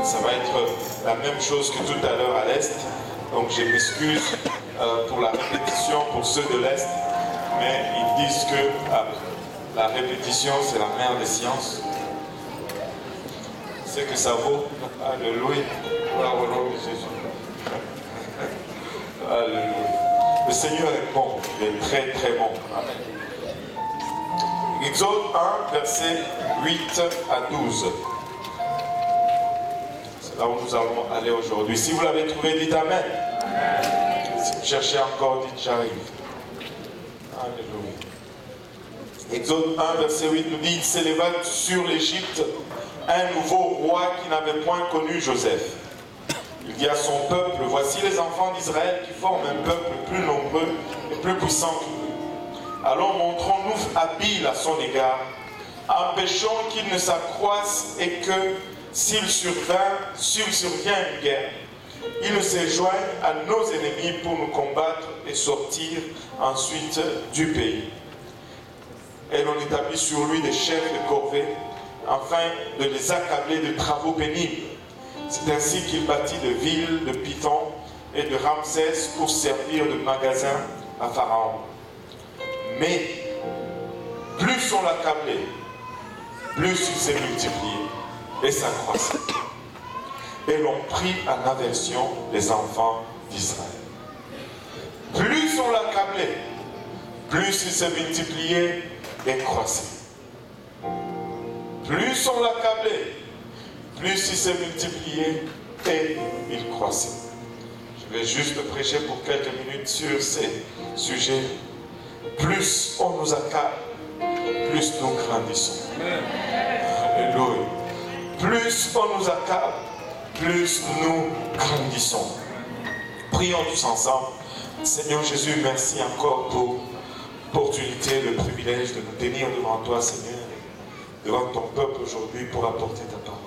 ça va être la même chose que tout à l'heure à l'Est. Donc je m'excuse pour la répétition pour ceux de l'Est, mais ils disent que la répétition c'est la mère des sciences. C'est que ça vaut. Alléluia. Gloire au nom de Jésus. Alléluia. Le Seigneur est bon, il est très très bon. Amen. Exode 1, versets 8 à 12. C'est là où nous allons aller aujourd'hui. Si vous l'avez trouvé, dites Amen. Si vous cherchez encore, dites j'arrive. Alléluia. Exode 1, verset 8 nous dit, il s'éleva sur l'Égypte un nouveau roi qui n'avait point connu Joseph. Il dit à son peuple, voici les enfants d'Israël qui forment un peuple plus nombreux et plus puissant que nous. Alors montrons-nous habiles à son égard, empêchons qu'il ne s'accroisse et que s'il survient une guerre, il ne se joigne à nos ennemis pour nous combattre et sortir ensuite du pays. Et l'on établit sur lui des chefs de corvée, afin de les accabler de travaux pénibles. C'est ainsi qu'il bâtit de villes de Python et de Ramsès pour servir de magasin à Pharaon. Mais plus on l'accablait, plus il s'est multiplié et s'accroissait. Et l'on prit en aversion les enfants d'Israël. Plus on l'accablait, plus il s'est multiplié et croissait. Plus on l'accablait, plus il s'est multiplié et il croissait. Je vais juste prêcher pour quelques minutes sur ces sujets. Plus on nous accable, plus nous grandissons. Alléluia. Plus on nous accable, plus nous grandissons. Prions tous ensemble. Seigneur Jésus, merci encore pour l'opportunité, le privilège de nous tenir devant toi, Seigneur, devant ton peuple aujourd'hui pour apporter ta parole.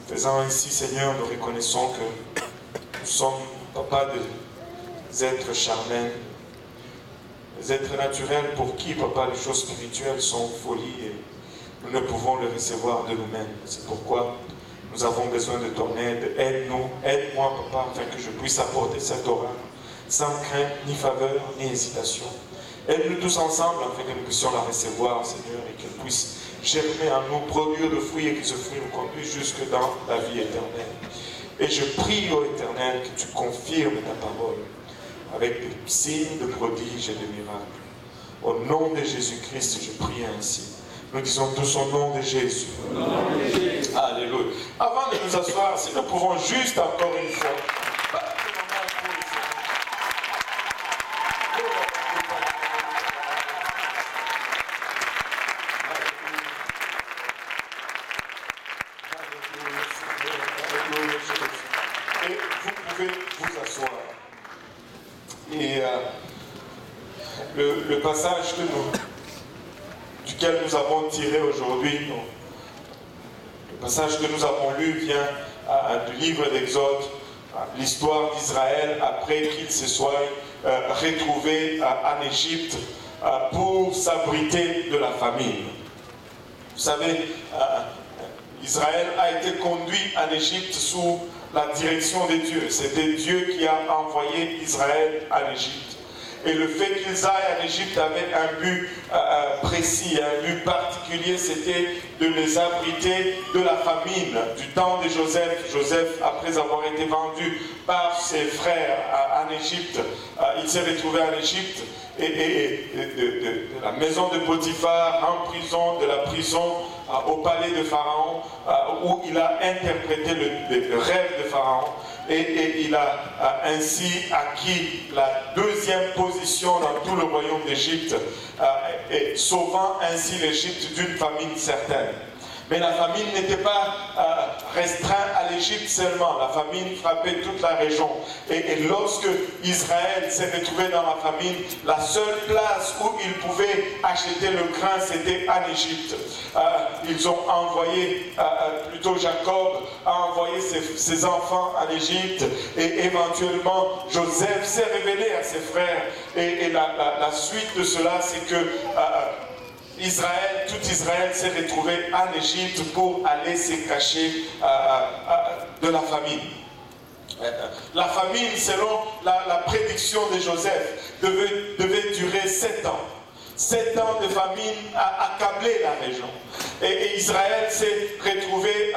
Faisant ainsi, Seigneur, nous reconnaissons que nous sommes, Papa, des êtres charnels, des êtres naturels pour qui, Papa, les choses spirituelles sont folie et nous ne pouvons les recevoir de nous-mêmes. C'est pourquoi nous avons besoin de ton aide. Aide-nous, aide-moi, Papa, afin que je puisse apporter cette orale sans crainte, ni faveur, ni hésitation. Aide-nous tous ensemble afin que nous puissions la recevoir, Seigneur, et qu'elle puisse germer en nous, produire de fruits et que ce fruit nous conduise jusque dans la vie éternelle. Et je prie, ô Éternel, que tu confirmes ta parole avec des signes de prodiges et de miracles. Au nom de Jésus-Christ, je prie ainsi. Nous disons tous au nom de Jésus. Alléluia. Avant de nous asseoir, si nous pouvons juste encore une fois. Et vous pouvez vous asseoir. Et le passage duquel nous avons tiré aujourd'hui, le passage que nous avons lu vient du livre d'Exode, l'histoire d'Israël après qu'il se soit retrouvé en Égypte pour s'abriter de la famine. Vous savez, Israël a été conduit en Égypte sous la direction de Dieu. C'était Dieu qui a envoyé Israël en Égypte. Et le fait qu'ils aillent en Égypte avait un but précis, un but particulier, c'était de les abriter de la famine. Du temps de Joseph, Joseph, après avoir été vendu par ses frères en Égypte, il s'est retrouvé en Égypte et de la maison de Potiphar en prison, de la prison au palais de Pharaon, où il a interprété le rêve de Pharaon. Et il a ainsi acquis la deuxième position dans tout le royaume d'Égypte, sauvant ainsi l'Égypte d'une famine certaine. Mais la famine n'était pas restreinte à l'Égypte seulement. La famine frappait toute la région. Et lorsque Israël s'est retrouvé dans la famine, la seule place où ils pouvaient acheter le grain, c'était en Égypte. Ils ont envoyé, plutôt Jacob a envoyé ses enfants en Égypte. Et éventuellement, Joseph s'est révélé à ses frères. Et la suite de cela, c'est que tout Israël s'est retrouvé en Égypte pour aller se cacher de la famine. La famine, selon la prédiction de Joseph, devait durer 7 ans. 7 ans de famine a accablé la région. Et Israël s'est retrouvé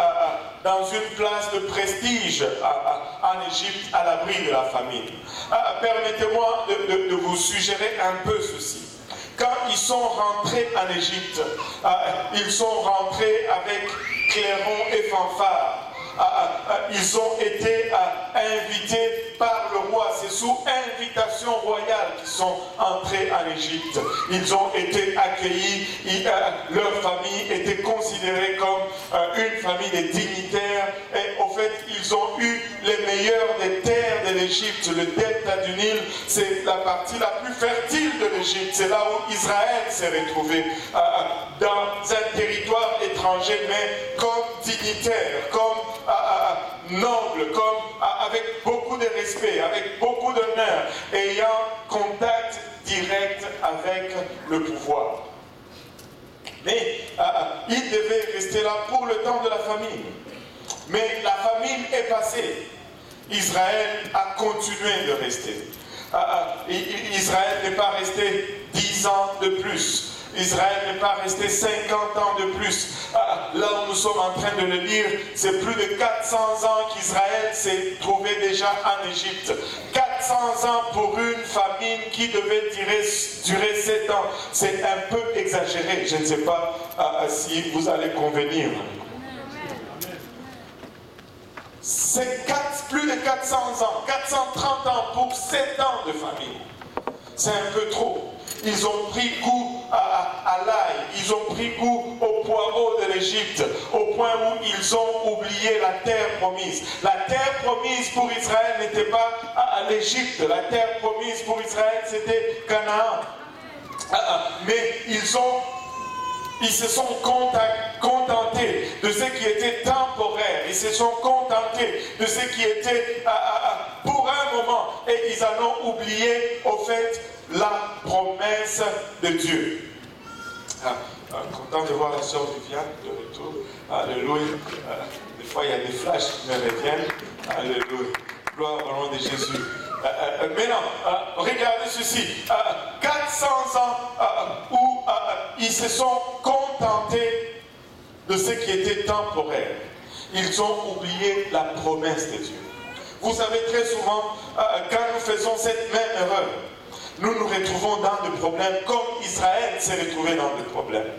dans une place de prestige en Égypte à l'abri de la famine. Permettez-moi de vous suggérer un peu ceci. Quand ils sont rentrés en Égypte, ils sont rentrés avec clairons et fanfares. Ils ont été invités par le roi. C'est sous invitation royale qu'ils sont entrés en Égypte. Ils ont été accueillis. Leur famille était considérée comme une famille de dignitaires. Et au fait, ils ont eu les meilleures des terres de l'Égypte. Le delta du Nil, c'est la partie la plus fertile de l'Égypte. C'est là où Israël s'est retrouvé dans un territoire étranger, mais comme dignitaire, comme noble, comme avec beaucoup de respect, avec beaucoup d'honneur, ayant contact direct avec le pouvoir. Mais il devait rester là pour le temps de la famine. Mais la famine est passée. Israël a continué de rester. Israël n'est pas resté 10 ans de plus. Israël n'est pas resté 50 ans de plus. Là où nous sommes en train de le lire, c'est plus de 400 ans qu'Israël s'est trouvé déjà en Égypte. 400 ans pour une famine qui devait durer 7 ans. C'est un peu exagéré. Je ne sais pas si vous allez convenir. C'est plus de 400 ans, 430 ans pour 7 ans de famine. C'est un peu trop. Ils ont pris goût à l'ail, ils ont pris goût au poireau de l'Égypte, au point où ils ont oublié la terre promise. La terre promise pour Israël n'était pas l'Égypte, la terre promise pour Israël c'était Canaan. Mais ils se sont contentés de ce qui était temporaire. Ils se sont contentés de ce qui était pour un moment. Et ils en ont oublié, au fait, la promesse de Dieu. Content de voir la sœur Viviane de retour. Alléluia. Des fois, il y a des flashs qui me reviennent. Alléluia. Gloire au nom de Jésus. Maintenant, regardez ceci. 400 ans où ils se sont contentés de ce qui était temporaire. Ils ont oublié la promesse de Dieu. Vous savez, très souvent, quand nous faisons cette même erreur, nous nous retrouvons dans des problèmes comme Israël s'est retrouvé dans des problèmes.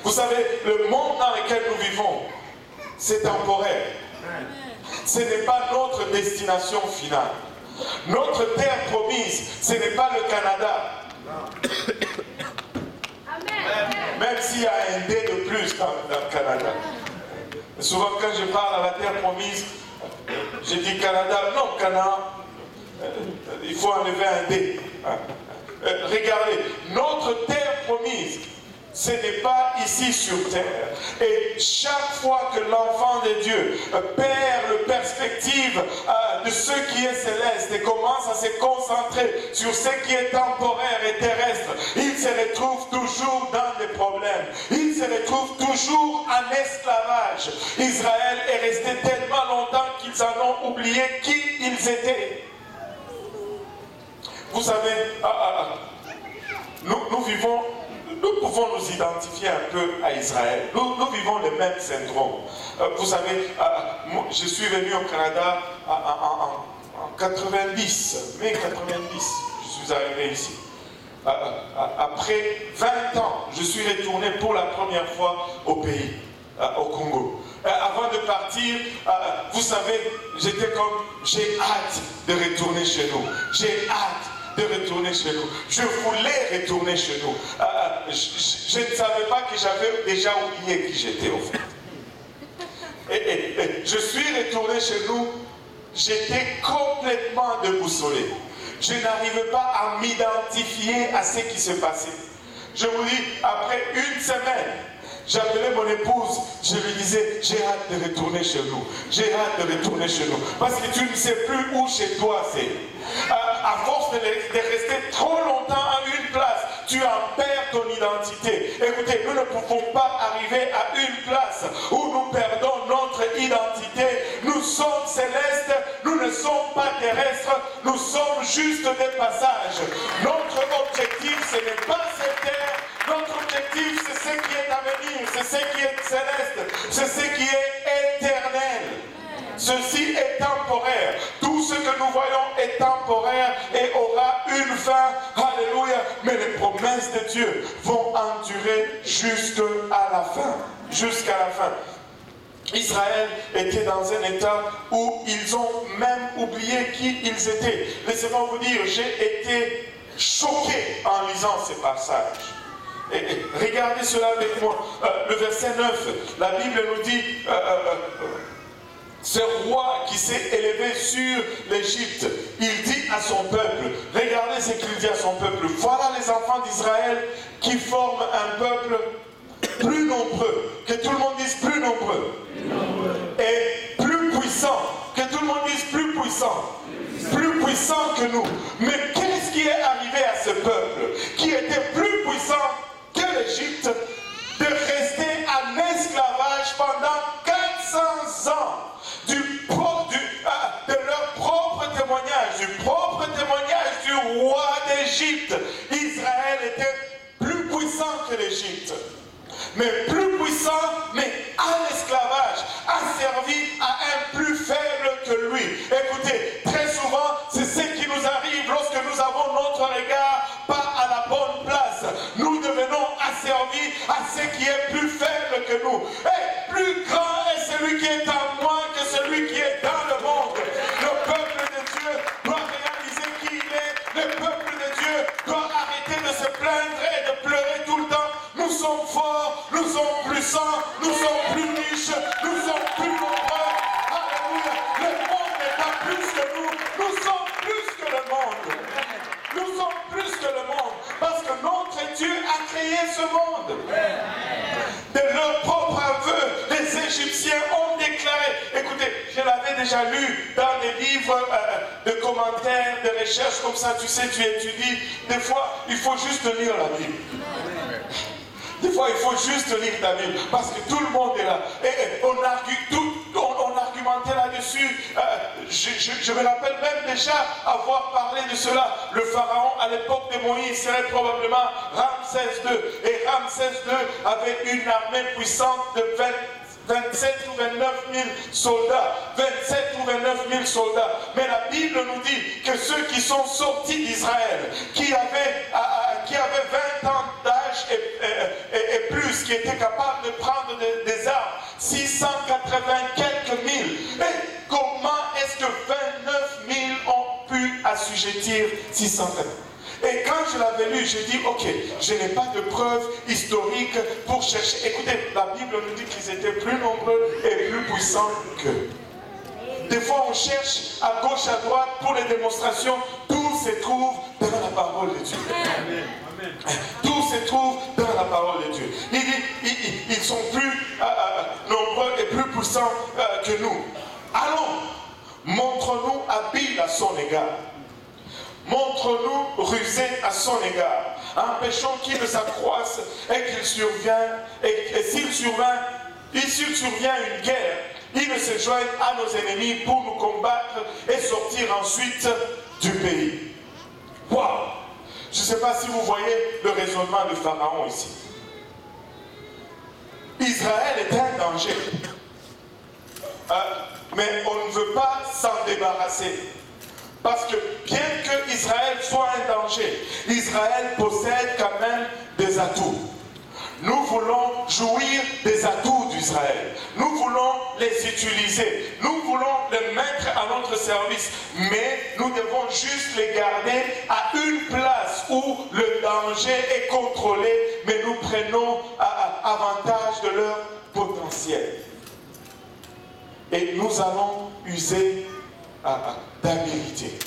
Vous savez, le monde dans lequel nous vivons, c'est temporaire. Ce n'est pas notre destination finale. Notre terre promise, ce n'est pas le Canada. Même s'il y a un D de plus dans le Canada. Souvent quand je parle à la terre promise, je dis Canada, non Canada, il faut enlever un D. Regardez, notre terre promise, ce n'est pas ici sur terre. Et chaque fois que l'enfant de Dieu perd la perspective de ce qui est céleste et commence à se concentrer sur ce qui est temporaire et terrestre, il se retrouve toujours dans des problèmes. Il se retrouve toujours en esclavage. Israël est resté tellement longtemps qu'ils en ont oublié qui ils étaient. Vous savez, nous pouvons nous identifier un peu à Israël. Nous vivons le même syndrome. Vous savez, je suis venu au Canada en 90, mai 90, je suis arrivé ici. Après 20 ans, je suis retourné pour la première fois au pays, au Congo. Avant de partir, vous savez, j'étais comme, j'ai hâte de retourner chez nous. J'ai hâte de retourner chez nous. Je voulais retourner chez nous. Je ne savais pas que j'avais déjà oublié qui j'étais au fait. Et je suis retourné chez nous, j'étais complètement déboussolé. Je n'arrivais pas à m'identifier à ce qui se passait. Je vous dis, après une semaine, j'appelais mon épouse, je lui disais, j'ai hâte de retourner chez nous. J'ai hâte de retourner chez nous. Parce que tu ne sais plus où chez toi c'est. À force de rester trop longtemps à une place, tu en perds ton identité. Écoutez, nous ne pouvons pas arriver à une place où nous perdons notre identité. Nous Nous sommes célestes, nous ne sommes pas terrestres, nous sommes juste des passages. Notre objectif, ce n'est pas cette terre, notre objectif, c'est ce qui est à venir, c'est ce qui est céleste, c'est ce qui est éternel. Ceci est temporaire. Tout ce que nous voyons est temporaire et aura une fin. Alléluia. Mais les promesses de Dieu vont endurer jusqu'à la fin. Jusqu'à la fin. Israël était dans un état où ils ont même oublié qui ils étaient. Laissez-moi vous dire, j'ai été choqué en lisant ces passages. Et regardez cela avec moi. Le verset 9, la Bible nous dit... ce roi qui s'est élevé sur l'Égypte, il dit à son peuple, regardez ce qu'il dit à son peuple, voilà les enfants d'Israël qui forment un peuple plus nombreux, que tout le monde dise plus nombreux, et plus puissant, que tout le monde dise plus puissant que nous. Mais qu'est-ce qui est arrivé à ce peuple qui était plus puissant que l'Égypte, de rester en esclavage pendant 400 ans de leur propre témoignage du roi d'Égypte. Israël était plus puissant que l'Égypte, mais plus puissant, mais à l'esclavage, asservi à un plus faible que lui. Écoutez, très souvent, c'est ce qui nous arrive lorsque nous avons notre regard pas à la bonne place. Nous devenons asservis à ce qui est plus faible que nous. Et plus grand est celui qui est en moi que celui qui est dans le monde. Le peuple de Dieu doit réaliser qui il est. Le peuple de Dieu doit arrêter de se plaindre et de pleurer tout le temps. Nous sommes forts, nous sommes puissants, nous sommes plus riches, nous sommes plus nombreux. Alléluia. Le monde n'est pas plus que nous. Nous sommes plus que le monde. Nous sommes plus que le monde. Parce que notre Dieu a créé ce monde. De leur propre aveu, les Égyptiens ont déclaré. Écoutez, je l'avais déjà lu dans des livres de commentaires, de recherches comme ça. Tu sais, tu étudies. Des fois, il faut juste lire la Bible. Des fois, il faut juste lire la Bible. Parce que tout le monde est là. Et on argumentait là-dessus. Je me rappelle même déjà avoir parlé de cela. Le pharaon, à l'époque de Moïse, serait probablement Ramsès II. Et Ramsès II avait une armée puissante de 27 ou 29 000 soldats. 27 ou 29 000 soldats. Mais la Bible nous dit que ceux qui sont sortis d'Israël, qui avaient 20 ans d'âge et plus, qui étaient capables de prendre des armes, 680 quelques mille. Et comment est-ce que 29 000 ont pu assujettir 680 ? Et quand je l'avais lu, j'ai dit, ok, je n'ai pas de preuves historiques pour chercher. Écoutez, la Bible nous dit qu'ils étaient plus nombreux et plus puissants qu'eux. Des fois, on cherche à gauche, à droite pour les démonstrations. Tout se trouve dans la parole de Dieu. Tout se trouve dans la parole de Dieu. Il dit, ils sont plus nombreux et plus puissants que nous. Allons, montre-nous habile à son égard. Montre-nous rusé à son égard. Empêchons qu'il ne s'accroisse et qu'il survienne. Et s'il survient une guerre, il ne se joigne à nos ennemis pour nous combattre et sortir ensuite du pays. Waouh! Je ne sais pas si vous voyez le raisonnement de Pharaon ici. Israël est un danger. Mais on ne veut pas s'en débarrasser. Parce que bien que Israël soit un danger, Israël possède quand même des atouts. Nous voulons jouir des atouts d'Israël. Nous voulons les utiliser. Nous voulons les mettre à notre service. Mais nous devons juste les garder à une place où le danger est contrôlé, mais nous prenons avantage de leur potentiel. Et nous allons user d'habilité.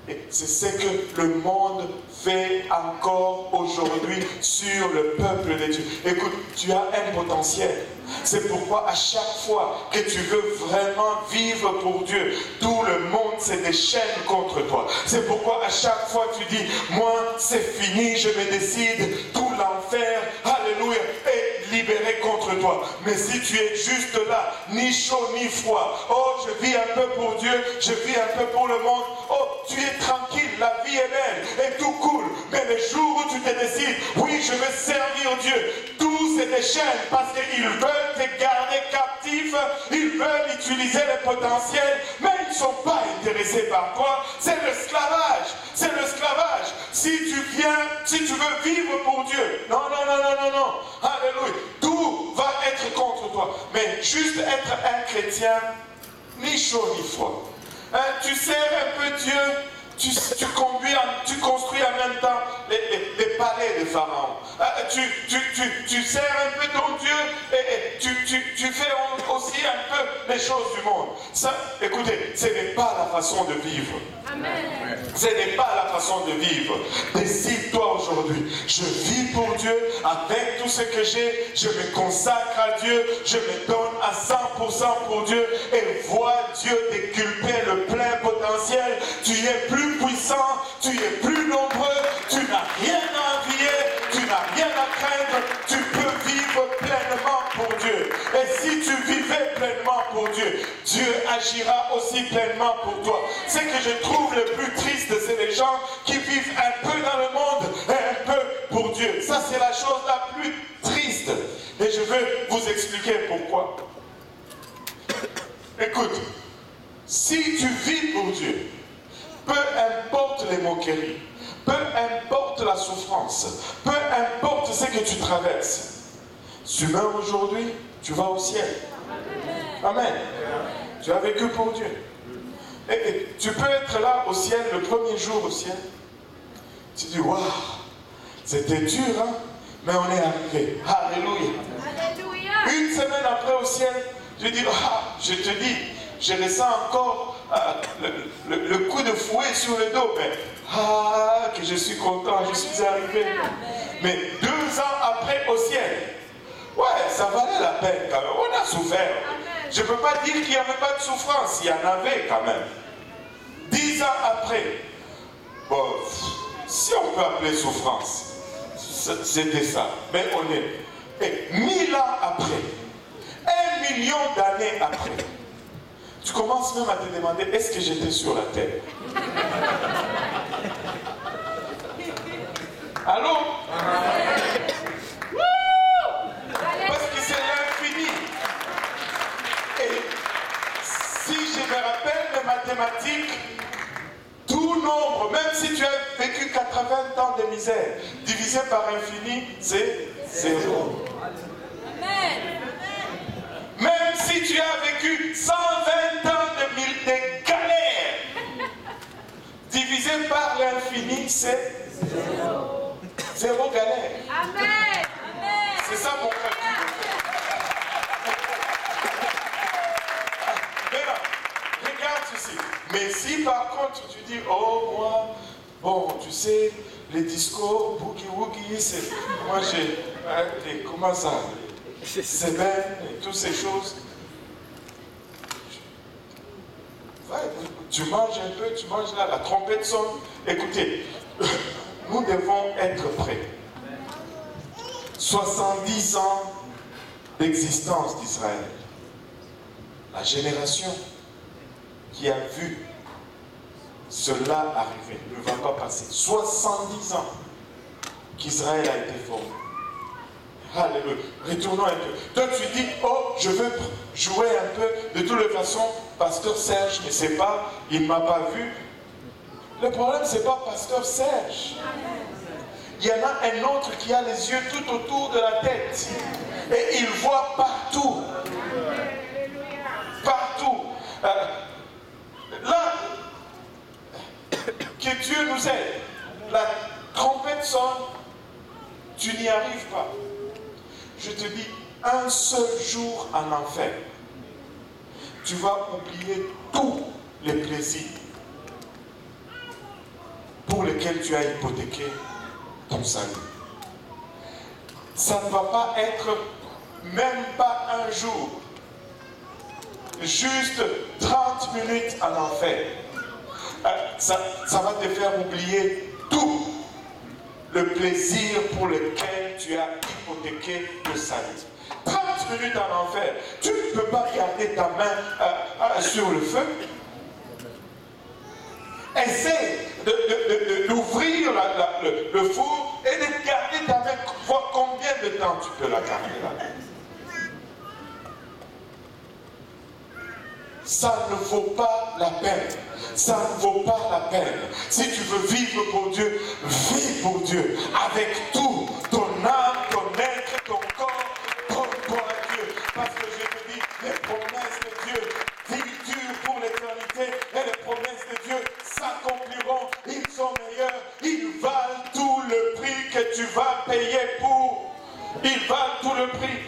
Et c'est ce que le monde fait encore aujourd'hui sur le peuple de Dieu. Écoute, tu as un potentiel. C'est pourquoi à chaque fois que tu veux vraiment vivre pour Dieu, tout le monde se déchaîne contre toi. C'est pourquoi à chaque fois tu dis, moi c'est fini, je me décide, tout l'enfer, alléluia, est délibérer contre toi. Mais si tu es juste là, ni chaud ni froid, oh, je vis un peu pour Dieu, je vis un peu pour le monde, oh, tu es tranquille, la vie est belle et tout cool. Mais le jour où tu te décides, oui, je veux servir Dieu, tout c'est des chaînes parce qu'ils veulent te garder captif, ils veulent utiliser le potentiel, mais ils ne sont pas intéressés par toi. C'est l'esclavage, c'est l'esclavage. Si tu veux vivre pour Dieu, non, alléluia, tout va être contre toi. Mais juste être un chrétien, ni chaud ni froid. Hein, tu sers un peu Dieu, tu construis en même temps les palais de Pharaon. Tu sers un peu ton Dieu et tu fais aussi un peu les choses du monde. Ça, écoutez, ce n'est pas la façon de vivre. Amen. Ce n'est pas la façon de vivre. Décide-toi aujourd'hui. Je vis pour Dieu avec tout ce que j'ai. Je me consacre à Dieu. Je me donne à 100% pour Dieu et vois Dieu déculper le plein potentiel. Tu es plus puissant, tu es plus nombreux, tu n'as rien à envier, tu n'as rien à craindre. Tu peux vivre pleinement pour Dieu. Et si tu vivais pleinement pour Dieu, Dieu agira aussi pleinement pour toi. Ce que je trouve le plus triste, c'est les gens qui vivent un peu dans le monde et un peu pour Dieu. Ça, c'est la chose la plus triste. Et je veux vous expliquer pourquoi. Écoute, si tu vis pour Dieu, peu importe les moqueries, peu importe la souffrance, peu importe ce que tu traverses, tu meurs aujourd'hui, tu vas au ciel. Amen. Tu as vécu pour Dieu. Et tu peux être là au ciel, le premier jour au ciel. Tu dis, waouh, c'était dur, hein? Mais on est arrivé. Alléluia. Alléluia. Une semaine après au ciel, je dis, je te dis, je ressens encore le coup de fouet sur le dos. Mais, que je suis content, je suis arrivé. Mais 2 ans après au ciel, ouais, ça valait la peine quand même. On a souffert. Je ne peux pas dire qu'il n'y avait pas de souffrance. Il y en avait quand même. 10 ans après, bon, si on peut appeler souffrance, c'était ça. Mais on est. Et 1000 ans après, 1 million d'années après, tu commences même à te demander, est-ce que j'étais sur la terre? Allô? Parce que c'est l'infini. Et si je me rappelle les mathématiques, tout nombre, même si tu as vécu 80 ans de misère, divisé par infini, c'est 0. Amen. Même si tu as vécu 120 ans de galère, divisé par l'infini, c'est 0 galère. Amen. C'est ça mon frère. Regarde ceci. Mais si par contre tu dis, oh moi, bon, tu sais, les discours, boogie woogie, c'est, moi j'ai, comment ça, c'est bien, et toutes ces choses. Ouais, tu manges un peu, tu manges là, la trompette sonne. Écoutez, nous devons être prêts. 70 ans d'existence d'Israël. La génération qui a vu cela arriver ne va pas passer. 70 ans qu'Israël a été formé. Alléluia. Retournons un peu. Toi tu dis, oh, je veux jouer un peu. De toutes les façons, Pasteur Serge ne sait pas, il ne m'a pas vu. Le problème, ce n'est pas Pasteur Serge. Il y en a un autre qui a les yeux tout autour de la tête. Et il voit partout. Partout. Là, que Dieu nous aide. La trompette sonne, tu n'y arrives pas. Je te dis, un seul jour en enfer, tu vas oublier tous les plaisirs pour lesquels tu as hypothéqué ton salut. Ça ne va pas être même pas un jour, juste 30 minutes en enfer. Ça va te faire oublier tout le plaisir pour lequel tu as hypothéqué le salut. 30 minutes en enfer. Tu ne peux pas garder ta main sur le feu. Essaie d'ouvrir le four et de garder ta main, voir combien de temps tu peux la garder là. Ça ne vaut pas la peine. Ça ne vaut pas la peine. Si tu veux vivre pour Dieu, vis pour Dieu. Avec tout, ton âme, ton être, ton corps, donne-toi à Dieu. Parce que je te dis, les promesses de Dieu durent pour l'éternité. Et les promesses de Dieu s'accompliront. Ils sont meilleurs. Ils valent tout le prix que tu vas payer pour. Ils valent tout le prix.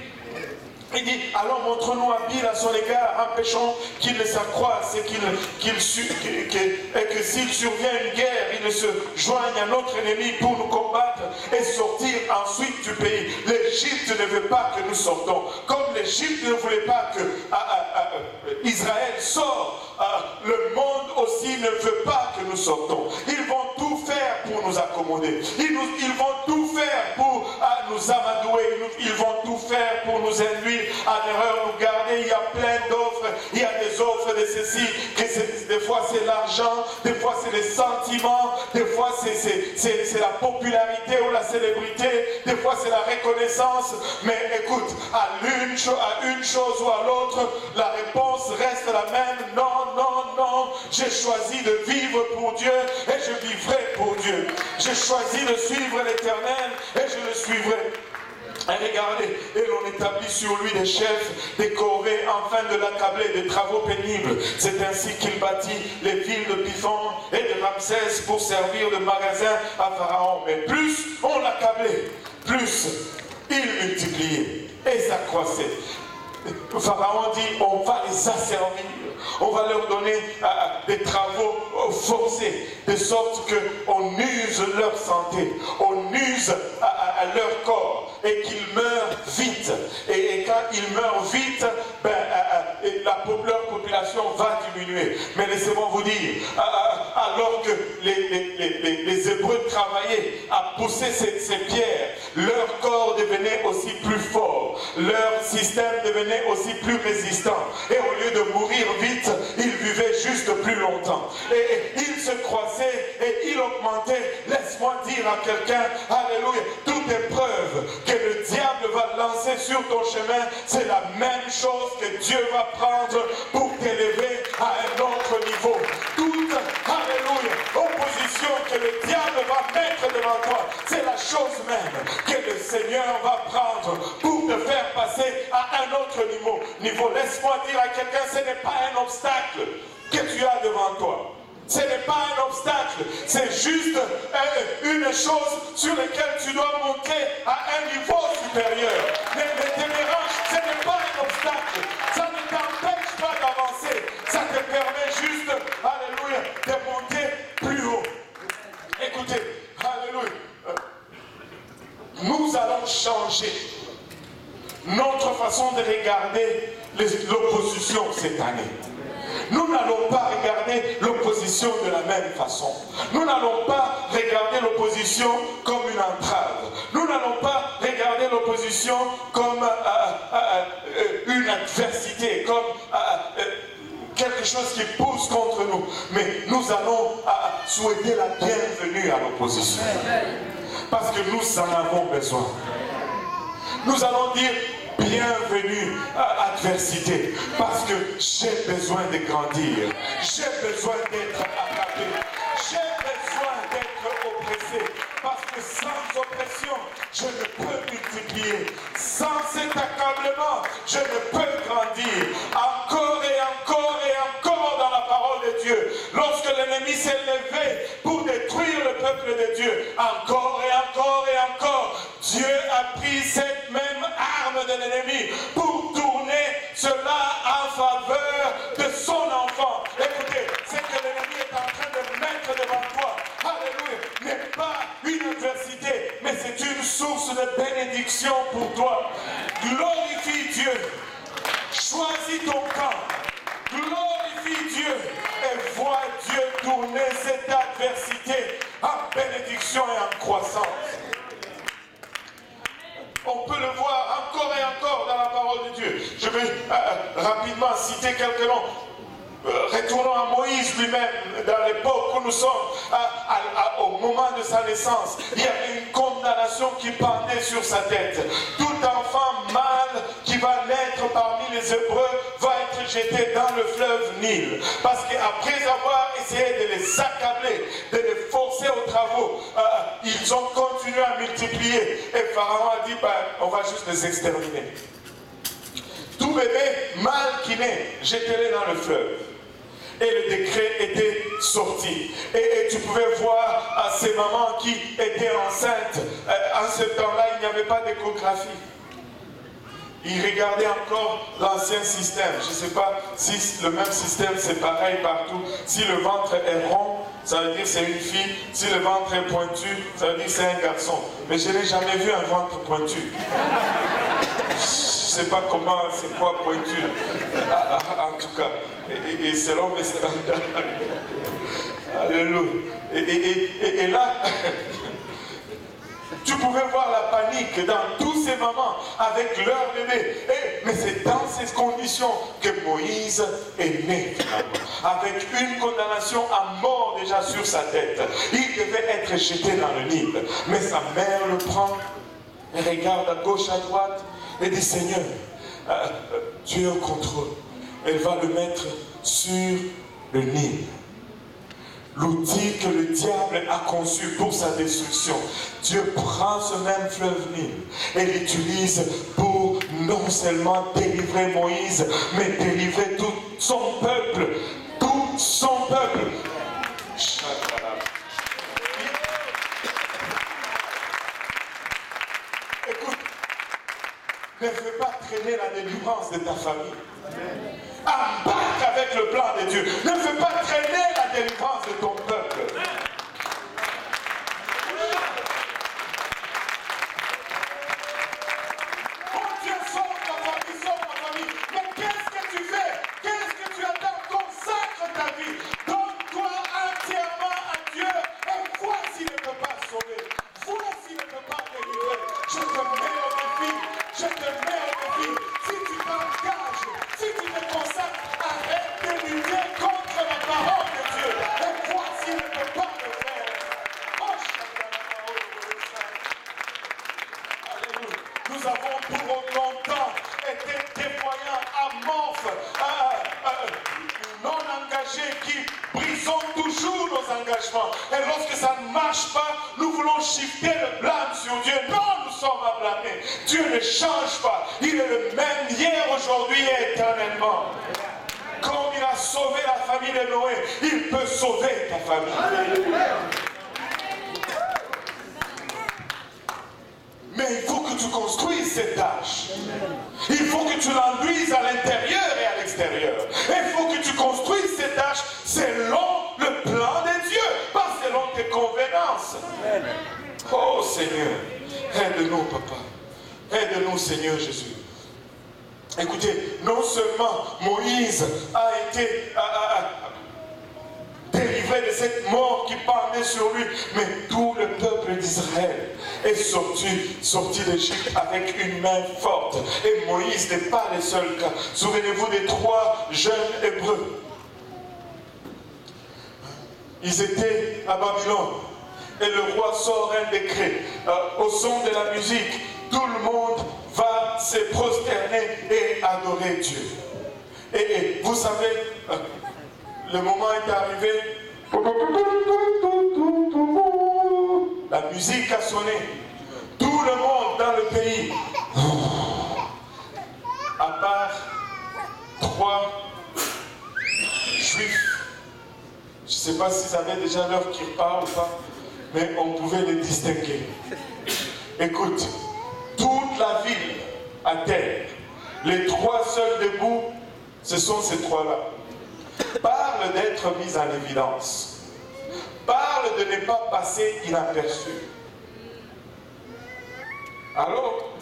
Il dit, alors montre-nous habile à son égard, empêchons qu'il ne s'accroisse et que s'il survient une guerre, il ne se joigne à notre ennemi pour nous combattre et sortir ensuite du pays. L'Égypte ne veut pas que nous sortons. Comme l'Égypte ne voulait pas que Israël sorte, le monde aussi ne veut pas que nous sortons. Ils vont tout faire pour nous accommoder. Ils vont tout faire pour nous amadouer. Ils vont tout faire pour nous induire à l'erreur, nous garder. Il y a plein d'offres. Il y a des offres de ceci. Des fois c'est l'argent, des fois c'est les sentiments, des fois c'est la popularité ou la célébrité, des fois c'est la reconnaissance. Mais écoute, à une chose ou à l'autre, la réponse reste la même. Non, non, non. J'ai choisi de vivre pour Dieu et je vivrai pour Dieu. J'ai choisi de suivre l'Éternel et je le suivrai. Et regardez, et l'on établit sur lui des chefs décorés afin de l'accabler des travaux pénibles. C'est ainsi qu'il bâtit les villes de Pithon et de Ramsès pour servir de magasin à Pharaon. Mais plus on l'accablait, plus il multipliait et s'accroissait. Pharaon dit, on va les asservir. On va leur donner des travaux forcés, de sorte qu'on use leur santé, on use à leur corps, et qu'ils meurent vite. Et quand ils meurent vite, leur population va diminuer. Mais laissez-moi vous dire, alors que les Hébreux travaillaient à pousser ces pierres, leur corps devenait aussi plus fort, leur système devenait aussi plus résistant. Et au lieu de mourir vite, ils vivaient juste plus longtemps. Et ils se croisaient et ils augmentaient. Laisse-moi dire à quelqu'un, alléluia, toute épreuve que le diable va lancer sur ton chemin, c'est la même chose que Dieu va prendre pour t'élever à un autre niveau. Toute, alléluia, opposition que le diable va mettre devant toi, c'est la chose même que le Seigneur va prendre pour te faire passer à un autre niveau. Laisse-moi dire à quelqu'un, ce n'est pas un obstacle que tu as devant toi. Ce n'est pas un obstacle, c'est juste une chose sur laquelle tu dois monter à un niveau supérieur. Mais te dérange, ce n'est pas un obstacle, ça ne t'empêche pas d'avancer, ça te permet juste, alléluia, de monter plus haut. Écoutez, alléluia, nous allons changer notre façon de regarder l'opposition cette année. Nous n'allons pas regarder l'opposition de la même façon. Nous n'allons pas regarder l'opposition comme une entrave. Nous n'allons pas regarder l'opposition comme une adversité, comme quelque chose qui pousse contre nous. Mais nous allons souhaiter la bienvenue à l'opposition. Parce que nous en avons besoin. Nous allons dire bienvenue à adversité, parce que j'ai besoin de grandir, j'ai besoin d'être attrapé, j'ai besoin d'être oppressé, parce que sans oppression, je ne peux multiplier, sans cet accablement, je ne peux grandir, encore et encore et encore dans la parole de Dieu. Lorsque l'ennemi s'est levé pour détruire le peuple de Dieu, encore et encore et encore, Dieu a pris cette même arme de l'ennemi pour tourner cela en faveur de son enfant. Écoutez, ce que l'ennemi est en train de mettre devant toi, alléluia, n'est pas une adversité, mais c'est une source de bénédiction pour toi. Glorifie Dieu, choisis ton camp, glorifie Dieu et vois Dieu tourner cette adversité en bénédiction et en croissance. On peut le voir encore et encore dans la parole parole de Dieu. Je vais rapidement citer quelques noms. Retournons à Moïse lui-même, dans l'époque où nous sommes, au moment de sa naissance, il y avait une condamnation qui pendait sur sa tête. Tout enfant mâle qui va naître parmi les Hébreux va être jeté dans le fleuve Nil. Parce qu'après avoir essayé de les accabler, de les forcer aux travaux, ils ont continué à multiplier. Et Pharaon a dit, on va juste les exterminer. Tout bébé mâle qui naît, jetez-les dans le fleuve. Et le décret était sorti. Et tu pouvais voir ces mamans qui étaient enceintes. En ce temps-là, il n'y avait pas d'échographie. Ils regardaient encore l'ancien système. Je ne sais pas si le même système c'est pareil partout. Si le ventre est rond, ça veut dire que c'est une fille. Si le ventre est pointu, ça veut dire que c'est un garçon. Mais je n'ai jamais vu un ventre pointu. Je ne sais pas comment, c'est quoi pointu. En tout cas, et selon mes standards. Alléluia. Et là, tu pouvais voir la panique dans tous ces mamans avec leur bébé. Mais c'est dans ces conditions que Moïse est né, avec une condamnation à mort déjà sur sa tête. Il devait être jeté dans le Nil. Mais sa mère le prend, elle regarde à gauche, à droite, et dit, Seigneur, tu es au contrôle. Elle va le mettre sur le Nil. L'outil que le diable a conçu pour sa destruction. Dieu prend ce même fleuve Nil et l'utilise pour non seulement délivrer Moïse, mais délivrer tout son peuple. Tout son peuple. Écoute, ne fais pas traîner la délivrance de ta famille. Embarque avec le plan de Dieu. Ne fais pas traîner la délivrance de ton peuple. Oh Dieu, sauve ma famille, mais qu'est-ce que tu fais? Qu'est-ce que tu attends? Consacre ta vie. Donne-toi entièrement à Dieu et vois s'il ne peut pas sauver. Vois s'il ne peut pas délivrer. Je te mets au défi. Je te mets au défi. Si tu t'engages, si tu te consacres, arrête de lutter contre la parole de Dieu. Et vois s'il ne peut pas le faire. Oh, Alléluia. Nous avons pour longtemps été témoignants amorphes, non engagés, qui brisons toujours nos engagements. Et lorsque ça ne marche pas, nous voulons shifter le blâme sur Dieu. Non, nous sommes à blâmer. Dieu ne change pas. Il est le même hier, aujourd'hui et éternellement. Comme il a sauvé la famille de Noé, il peut sauver ta famille. Mais il faut que tu construises cette tâche. Il faut que tu l'enduises à l'intérieur et à l'extérieur. Il faut que tu construises cette tâche selon le plan de Dieu, pas selon tes convenances. Oh Seigneur, aide-nous, Papa. Aide-nous, Seigneur Jésus. Écoutez, non seulement Moïse a été délivré de cette mort qui pendait sur lui, mais tout le peuple d'Israël est sorti d'Égypte avec une main forte. Et Moïse n'est pas le seul cas. Souvenez-vous des 3 jeunes Hébreux. Ils étaient à Babylone. Et le roi sort un décret. Au son de la musique, tout le monde va se prosterner et adorer Dieu. Et vous savez, le moment est arrivé. La musique a sonné. Tout le monde dans le pays, à part 3 juifs. Je ne sais pas s'ils avaient déjà l'heure qu'ils parlent ou pas, mais on pouvait les distinguer. Écoute, toute la ville à terre, les 3 seuls debout, ce sont ces 3-là. Parle d'être mis en évidence. Parle de ne pas passer inaperçu. Allô?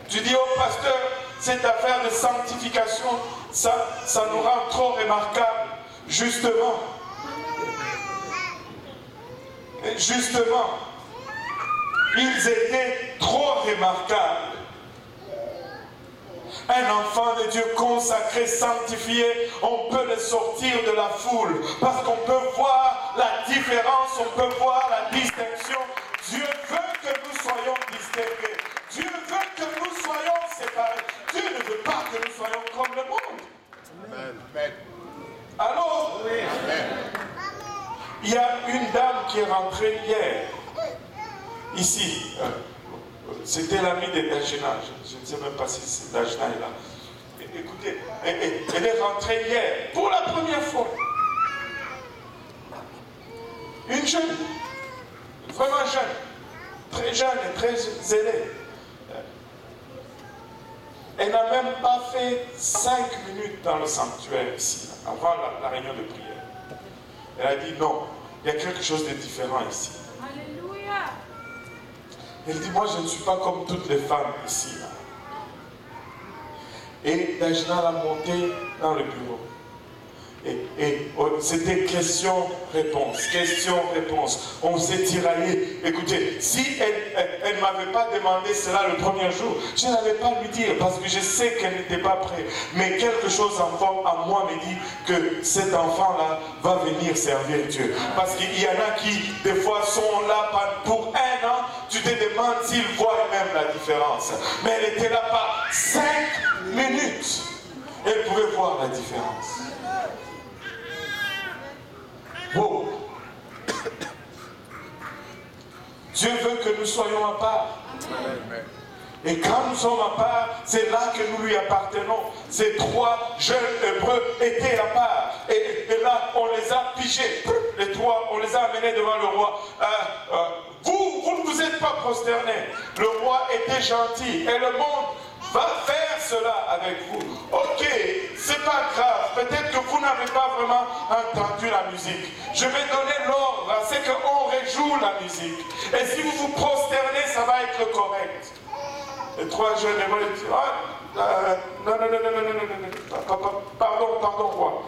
Tu dis au pasteur, cette affaire de sanctification, ça nous rend trop remarquables. Justement, ils étaient trop remarquables. un enfant de Dieu consacré, sanctifié, on peut le sortir de la foule parce qu'on peut voir la différence, on peut voir la distinction. Dieu veut que nous soyons distingués. Dieu veut que nous soyons séparés. Dieu ne veut pas que nous soyons comme le monde. Amen. Alors, il y a une dame qui est rentrée hier, ici. C'était l'ami de Dajna. Je ne sais même pas si Dajna est là. Écoutez, elle est rentrée hier, pour la première fois. Une jeune, vraiment jeune, très jeune et très zélée. Elle n'a même pas fait 5 minutes dans le sanctuaire ici, avant la réunion de prière. Elle a dit non, il y a quelque chose de différent ici. Alléluia. Elle dit, moi je ne suis pas comme toutes les femmes ici. Là. Et Dajna l'a montée dans le bureau. Et c'était question-réponse, question-réponse. On s'est tiraillé. Écoutez, si elle ne m'avait pas demandé cela le premier jour, je n'allais pas lui dire parce que je sais qu'elle n'était pas prête. Mais quelque chose en moi me dit que cet enfant-là va venir servir Dieu. Parce qu'il y en a qui, des fois, sont là pour 1 an. Tu te demandes s'ils voient même la différence. Mais elle était là par 5 minutes. Elle pouvait voir la différence. Wow. Dieu veut que nous soyons à part. Et quand nous sommes à part, c'est là que nous lui appartenons. Ces 3 jeunes Hébreux étaient à part. Et là, on les a pigés. Les 3, on les a amenés devant le roi. Vous ne vous êtes pas prosternés. Le roi était gentil. Et le monde va faire cela avec vous. Ok, c'est pas grave. Peut-être que vous n'avez pas vraiment entendu la musique. Je vais donner l'ordre, c'est qu'on rejoue la musique. Et si vous vous prosternez, ça va être correct. Les 3 jeunes Hébreux disent, non, pardon, roi.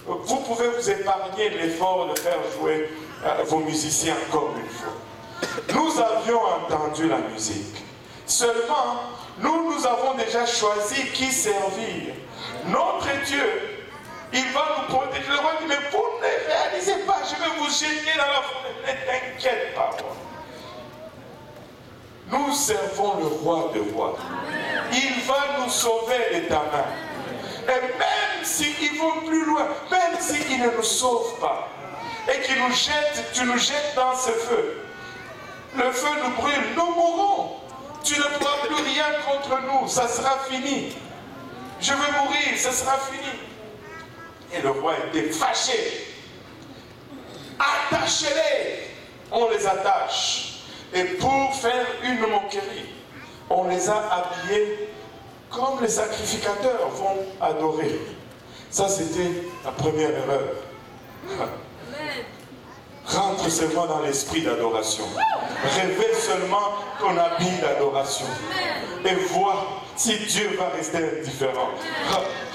Vous pouvez vous épargner l'effort de faire jouer vos musiciens comme il faut. Nous avions entendu la musique. Seulement, nous avons déjà choisi qui servir. Notre Dieu, il va nous protéger. Le roi dit, mais vous ne réalisez pas, je vais vous jeter dans la forêt. Ne t'inquiète pas, roi. Nous servons le roi de rois. Il va nous sauver de ta main. Et même s'il va plus loin, même s'il ne nous sauve pas, et qu'il nous jette, tu nous jettes dans ce feu, le feu nous brûle, nous mourrons. Tu ne pourras plus rien contre nous, ça sera fini. Je vais mourir, ça sera fini. Et le roi était fâché. Attachez-les. On les attache. Et pour faire une moquerie, on les a habillés comme les sacrificateurs vont adorer. Ça, c'était la première erreur. Rentre seulement dans l'esprit d'adoration. Révèle seulement ton habit d'adoration. Et vois si Dieu va rester indifférent.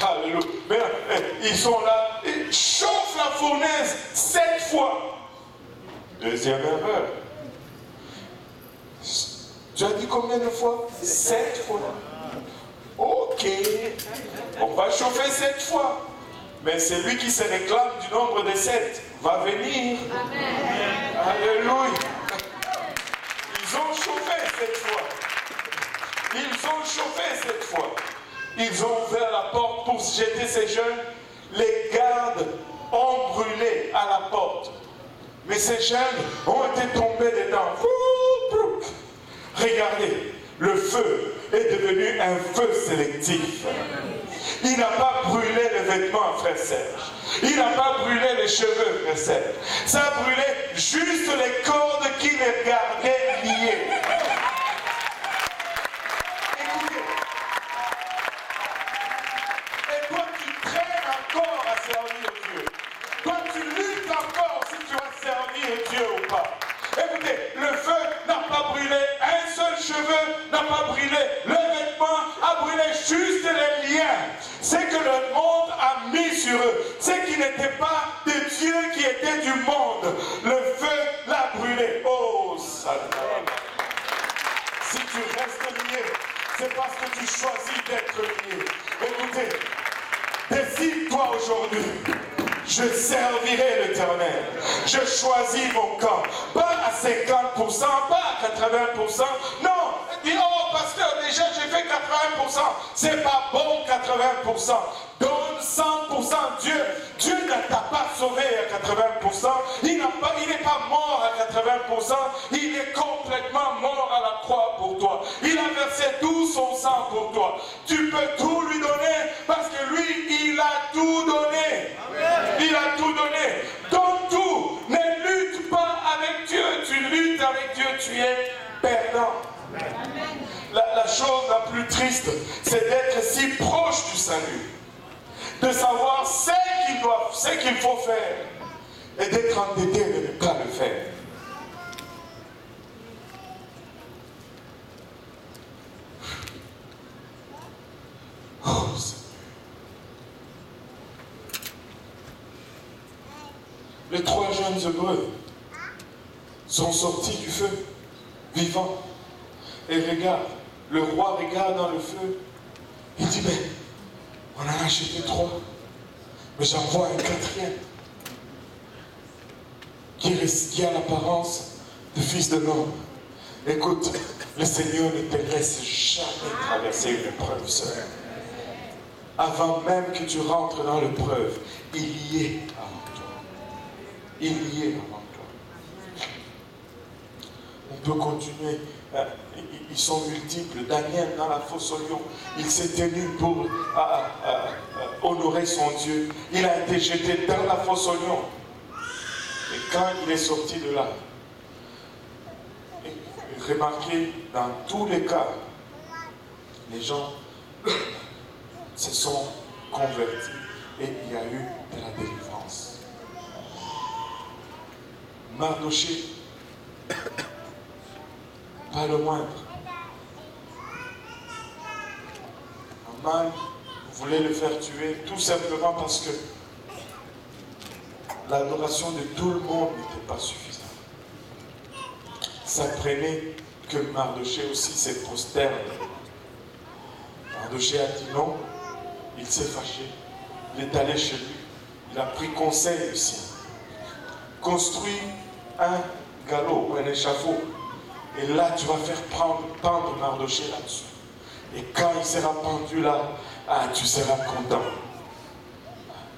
Alléluia. Mais ils sont là, ils chauffent la fournaise 7 fois. Deuxième erreur. Tu as dit combien de fois? 7 fois. Ok. On va chauffer 7 fois. Mais celui qui se réclame du nombre de 7 va venir. Amen. Alléluia. Ils ont chauffé 7 fois. Ils ont chauffé 7 fois. Ils ont ouvert la porte pour jeter ces jeunes. Les gardes ont brûlé à la porte. Mais ces jeunes ont été tombés dedans. Regardez, le feu est devenu un feu sélectif. Il n'a pas brûlé les vêtements, frère Serge. Il n'a pas brûlé les cheveux, frère Serge. Ça a brûlé juste les cordes qui les gardaient liées. Écoutez. Et toi, tu traînes encore à servir Dieu. Toi, tu luttes encore si tu vas servir Dieu ou pas. Écoutez, le feu n'a pas brûlé un seul cheveu, n'a pas brûlé le vêtement, a brûlé juste les liens. C'est que le monde a mis sur eux. C'est qui n'était pas de Dieu, qui était du monde. Le feu l'a brûlé. Oh, Satan. Si tu restes lié, c'est parce que tu choisis d'être lié. Écoutez, décide-toi aujourd'hui. Je servirai l'Éternel. Je choisis mon camp. Pas à 50%, pas à 80%. Non, dis, oh pasteur, déjà j'ai fait 80%. C'est pas bon 80%. Donne 100%. Dieu ne t'a pas sauvé à 80%. Il n'est pas mort à 80%. Il est complètement mort à la croix pour toi. Il a versé tout son sang pour toi. Tu peux tout lui donner parce que lui, il a tout donné. Il a tout donné. Donne tout. Ne lutte pas avec Dieu. Tu luttes avec Dieu. Tu es perdant. La chose la plus triste, c'est d'être si proche du salut. De savoir ce qu'il faut faire. Et d'être entêté de ne pas le faire. Oh, Seigneur. Les 3 jeunes Hébreux sont sortis du feu, vivants. Et regarde, le roi regarde dans le feu. Il dit, mais on en a acheté 3. Mais j'envoie un 4e. Qui a l'apparence de fils de l'homme. Écoute, le Seigneur ne te laisse jamais traverser une épreuve seul. Avant même que tu rentres dans l'épreuve, il y est avant toi. Il y est avant toi. On peut continuer. Ils sont multiples. Daniel dans la fosse au lion, il s'est tenu pour honorer son Dieu. Il a été jeté dans la fosse au lion. Et quand il est sorti de là, remarquez, dans tous les cas, les gens se sont convertis et il y a eu de la délivrance. Mardoché, pas le moindre. Aman voulait le faire tuer tout simplement parce que l'adoration de tout le monde n'était pas suffisante. Ça prenait que Mardoché aussi se prosterne. Mardoché a dit non, il s'est fâché, il est allé chez lui, il a pris conseil aussi. Construis un galop ou un échafaud, et là tu vas faire pendre Mardoché là-dessus. Et quand il sera pendu là, tu seras content.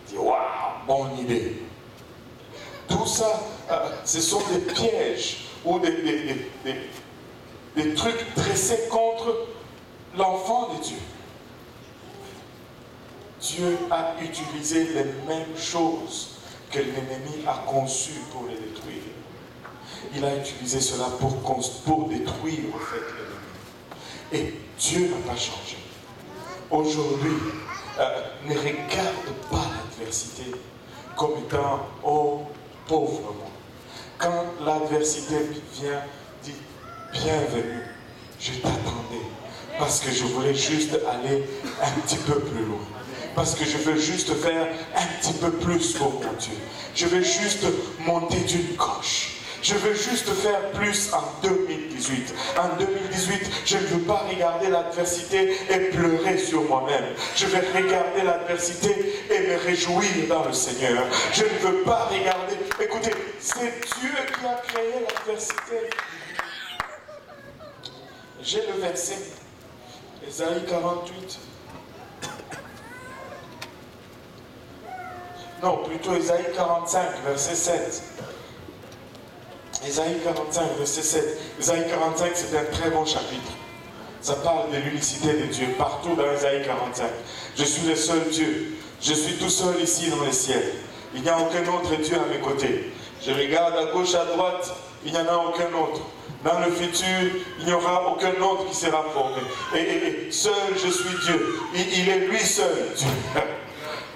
Dis, waouh, bonne idée. Tout ça, ce sont des pièges ou des trucs dressés contre l'enfant de Dieu. Dieu a utilisé les mêmes choses que l'ennemi a conçues pour les détruire. Il a utilisé cela pour détruire en fait l'ennemi. Et Dieu n'a pas changé. Aujourd'hui, ne regarde pas l'adversité comme étant « oh, pauvre moi ». Quand l'adversité vient, dis « bienvenue, je t'attendais parce que je voulais juste aller un petit peu plus loin. Parce que je veux juste faire un petit peu plus pour mon Dieu. Je veux juste monter d'une coche. Je veux juste faire plus en 2018. En 2018, je ne veux pas regarder l'adversité et pleurer sur moi-même. Je vais regarder l'adversité et me réjouir dans le Seigneur. Je ne veux pas regarder... Écoutez, c'est Dieu qui a créé l'adversité. J'ai le verset, Ésaïe 48. Non, plutôt Ésaïe 45, verset 7. Ésaïe 45, verset 7. Ésaïe 45, c'est un très bon chapitre. Ça parle de l'unicité de Dieu partout dans Ésaïe 45. Je suis le seul Dieu. Je suis tout seul ici dans les ciels. Il n'y a aucun autre Dieu à mes côtés. Je regarde à gauche, à droite, il n'y en a aucun autre. Dans le futur, il n'y aura aucun autre qui sera formé. Et seul je suis Dieu. Il est lui seul Dieu.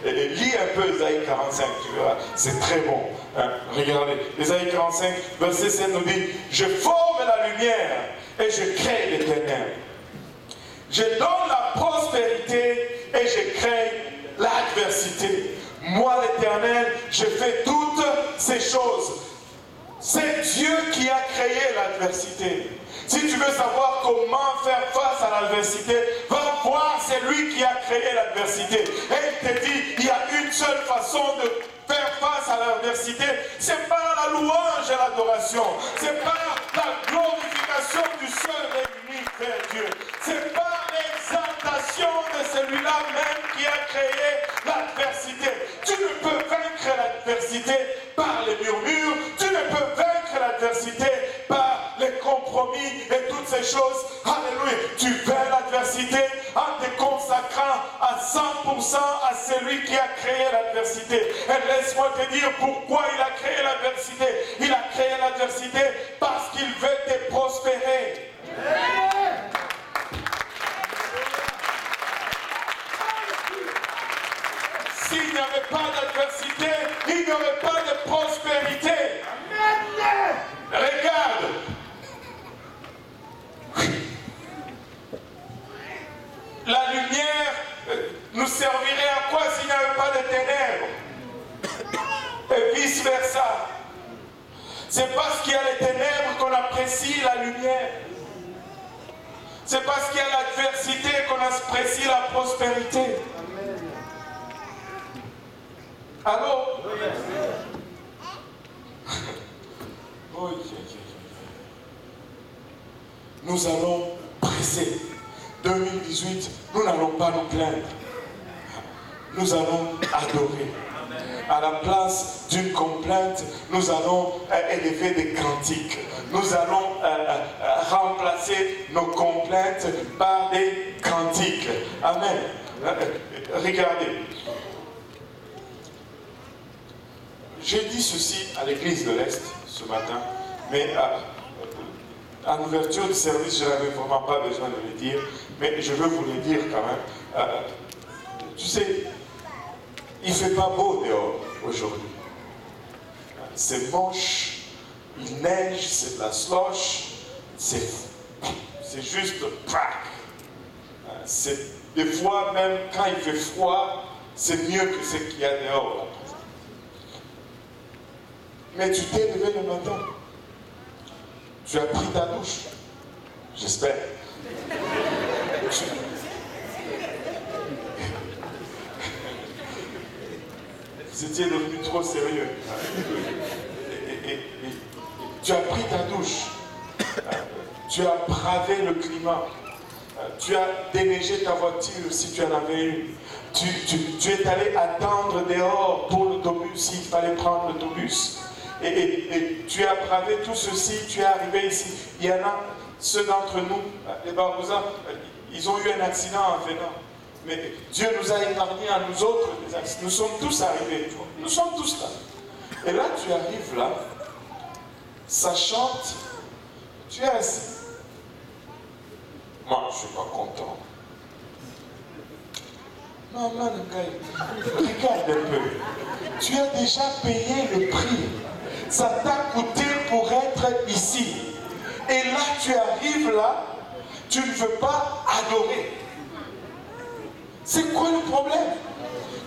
Et lis un peu Ésaïe 45, tu verras, c'est très bon. Hein? Regardez, Ésaïe 45, verset 7 nous dit, je forme la lumière et je crée les ténèbres. Je donne la prospérité et je crée l'adversité. Moi l'Éternel, je fais toutes ces choses. C'est Dieu qui a créé l'adversité. Si tu veux savoir comment faire face à l'adversité, va voir, c'est lui qui a créé l'adversité. Et il te dit, il y a une seule façon de faire face à l'adversité, c'est par la louange et l'adoration. C'est par la glorification du seul et unique Père Dieu. C'est par l'exaltation de celui-là même qui a créé l'adversité. Tu ne peux vaincre l'adversité par les murmures, tu ne peux vaincre l'adversité par les compromis et toutes ces choses. Alléluia. Tu vaincres l'adversité en te consacrant à 100% à celui qui a créé l'adversité. Et laisse-moi te dire pourquoi il a créé l'adversité. Il a créé l'adversité parce qu'il veut te prospérer. S'il n'y avait pas d'adversité, il n'y aurait pas de prospérité. Regarde. La lumière nous servirait à quoi s'il n'y avait pas de ténèbres? Et vice versa. C'est parce qu'il y a les ténèbres qu'on apprécie la lumière. C'est parce qu'il y a l'adversité qu'on apprécie la prospérité. Allô? Nous allons presser. 2018, nous n'allons pas nous plaindre. Nous allons adorer. À la place d'une complainte, nous allons élever des cantiques. Nous allons remplacer nos complaintes par des cantiques. Amen. Regardez. J'ai dit ceci à l'église de l'Est ce matin, mais à l'ouverture du service, je n'avais vraiment pas besoin de le dire, mais je veux vous le dire quand même. Tu sais, il ne fait pas beau dehors aujourd'hui. C'est moche, il neige, c'est de la slush, c'est juste crack. Des fois, même quand il fait froid, c'est mieux que ce qu'il y a dehors. Là. Mais tu t'es levé le matin. Tu as pris ta douche. J'espère. Vous étiez devenu trop sérieux. Et tu as pris ta douche. Tu as bravé le climat. Tu as déneigé ta voiture si tu en avais une. Tu es allé attendre dehors pour l'autobus s'il fallait prendre l'autobus. Et tu as bravé tout ceci, tu es arrivé ici. Il y en a, ceux d'entre nous, les Barbosa, ils ont eu un accident en venant. Mais Dieu nous a épargnés à nous autres des accidents. Nous sommes tous arrivés, nous sommes tous là. Et là, tu arrives là, ça chante, tu es assis. Moi, je ne suis pas content. Maman, regarde un peu. Tu as déjà payé le prix. Ça t'a coûté pour être ici. Et là, tu arrives là, tu ne veux pas adorer. C'est quoi le problème?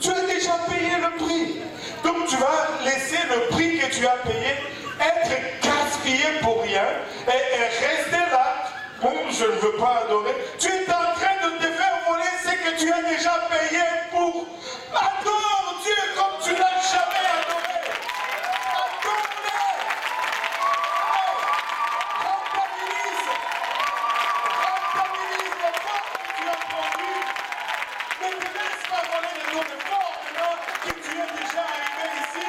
Tu as déjà payé le prix. Donc tu vas laisser le prix que tu as payé être gaspillé pour rien et rester là. Bon, je ne veux pas adorer. Tu es en train de te faire voler ce que tu as déjà payé pour. Adore Dieu comme tu n'as jamais adoré. Adore-le. Rentabilise le temps que tu as produit. Ne te laisse pas voler de ton effort maintenant que tu es déjà arrivé ici.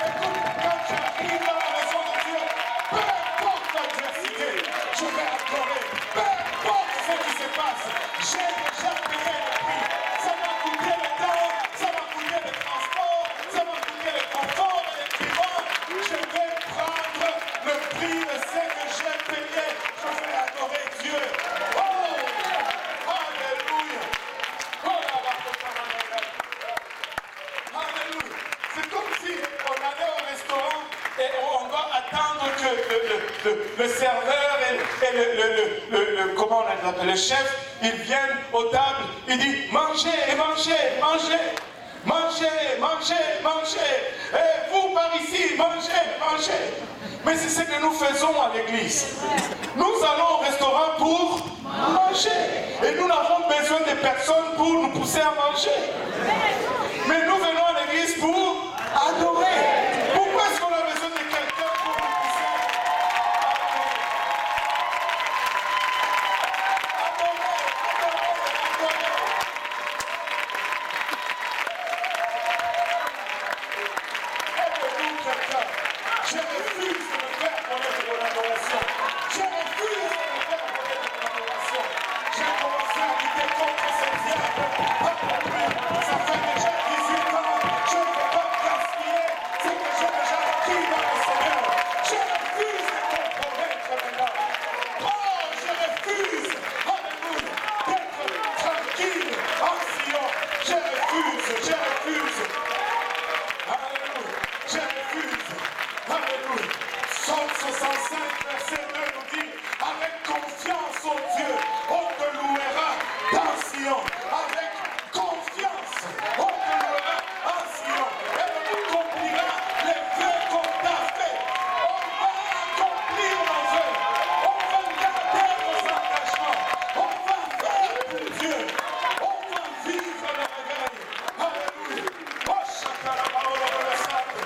Écoute, quand tu arrives dans la maison de Dieu, peu importe l'adversité, je vais adorer. Peu importe ce qui se passe, j'ai déjà payé le prix. Ça m'a coûté le temps, ça m'a coûté le transport, ça m'a coûté le confort et l'équipement. Je vais prendre le prix de ce que j'ai payé. Je vais adorer Dieu. Oh! Alléluia! Alléluia! C'est comme si on allait au restaurant et on doit attendre que le serveur et comment on l'appelle, le chef, ils viennent aux tables, il dit mangez, mangez, mangez, mangez, mangez, mangez. Et vous par ici, oui, mangez, mangez. Mais c'est ce que nous faisons à l'église. Nous allons au restaurant pour manger. Et nous n'avons besoin de personne pour nous pousser à manger. Mais nous venons à l'église pour adorer. Pourquoi est-ce qu'on a besoin de quelqu'un pour nous pousser à Je refuse de me faire connaître de l'adoration. Je refuse de me faire connaître de l'adoration. J'ai commencé à lutter contre cette diable. Ça fait déjà 18 ans. Je ne peux pas gaspiller ce que j'ai déjà acquis dans le Seigneur. Je refuse de compromettre maintenant. Oh, je refuse, alléluia, d'être tranquille en Sion. Je refuse. Alléluia, je refuse. Alléluia. Psaume 65, verset 2 nous dit, avec confiance en Dieu, on te louera dans Sion. Avec confiance, on te louera en Sion. Et on accomplira les vœux qu'on t'a fait. On va accomplir nos vœux. On va garder nos engagements. On va faire pour Dieu. On va vivre le réveil. Alléluia. Oh, chacun la parole de la sainte.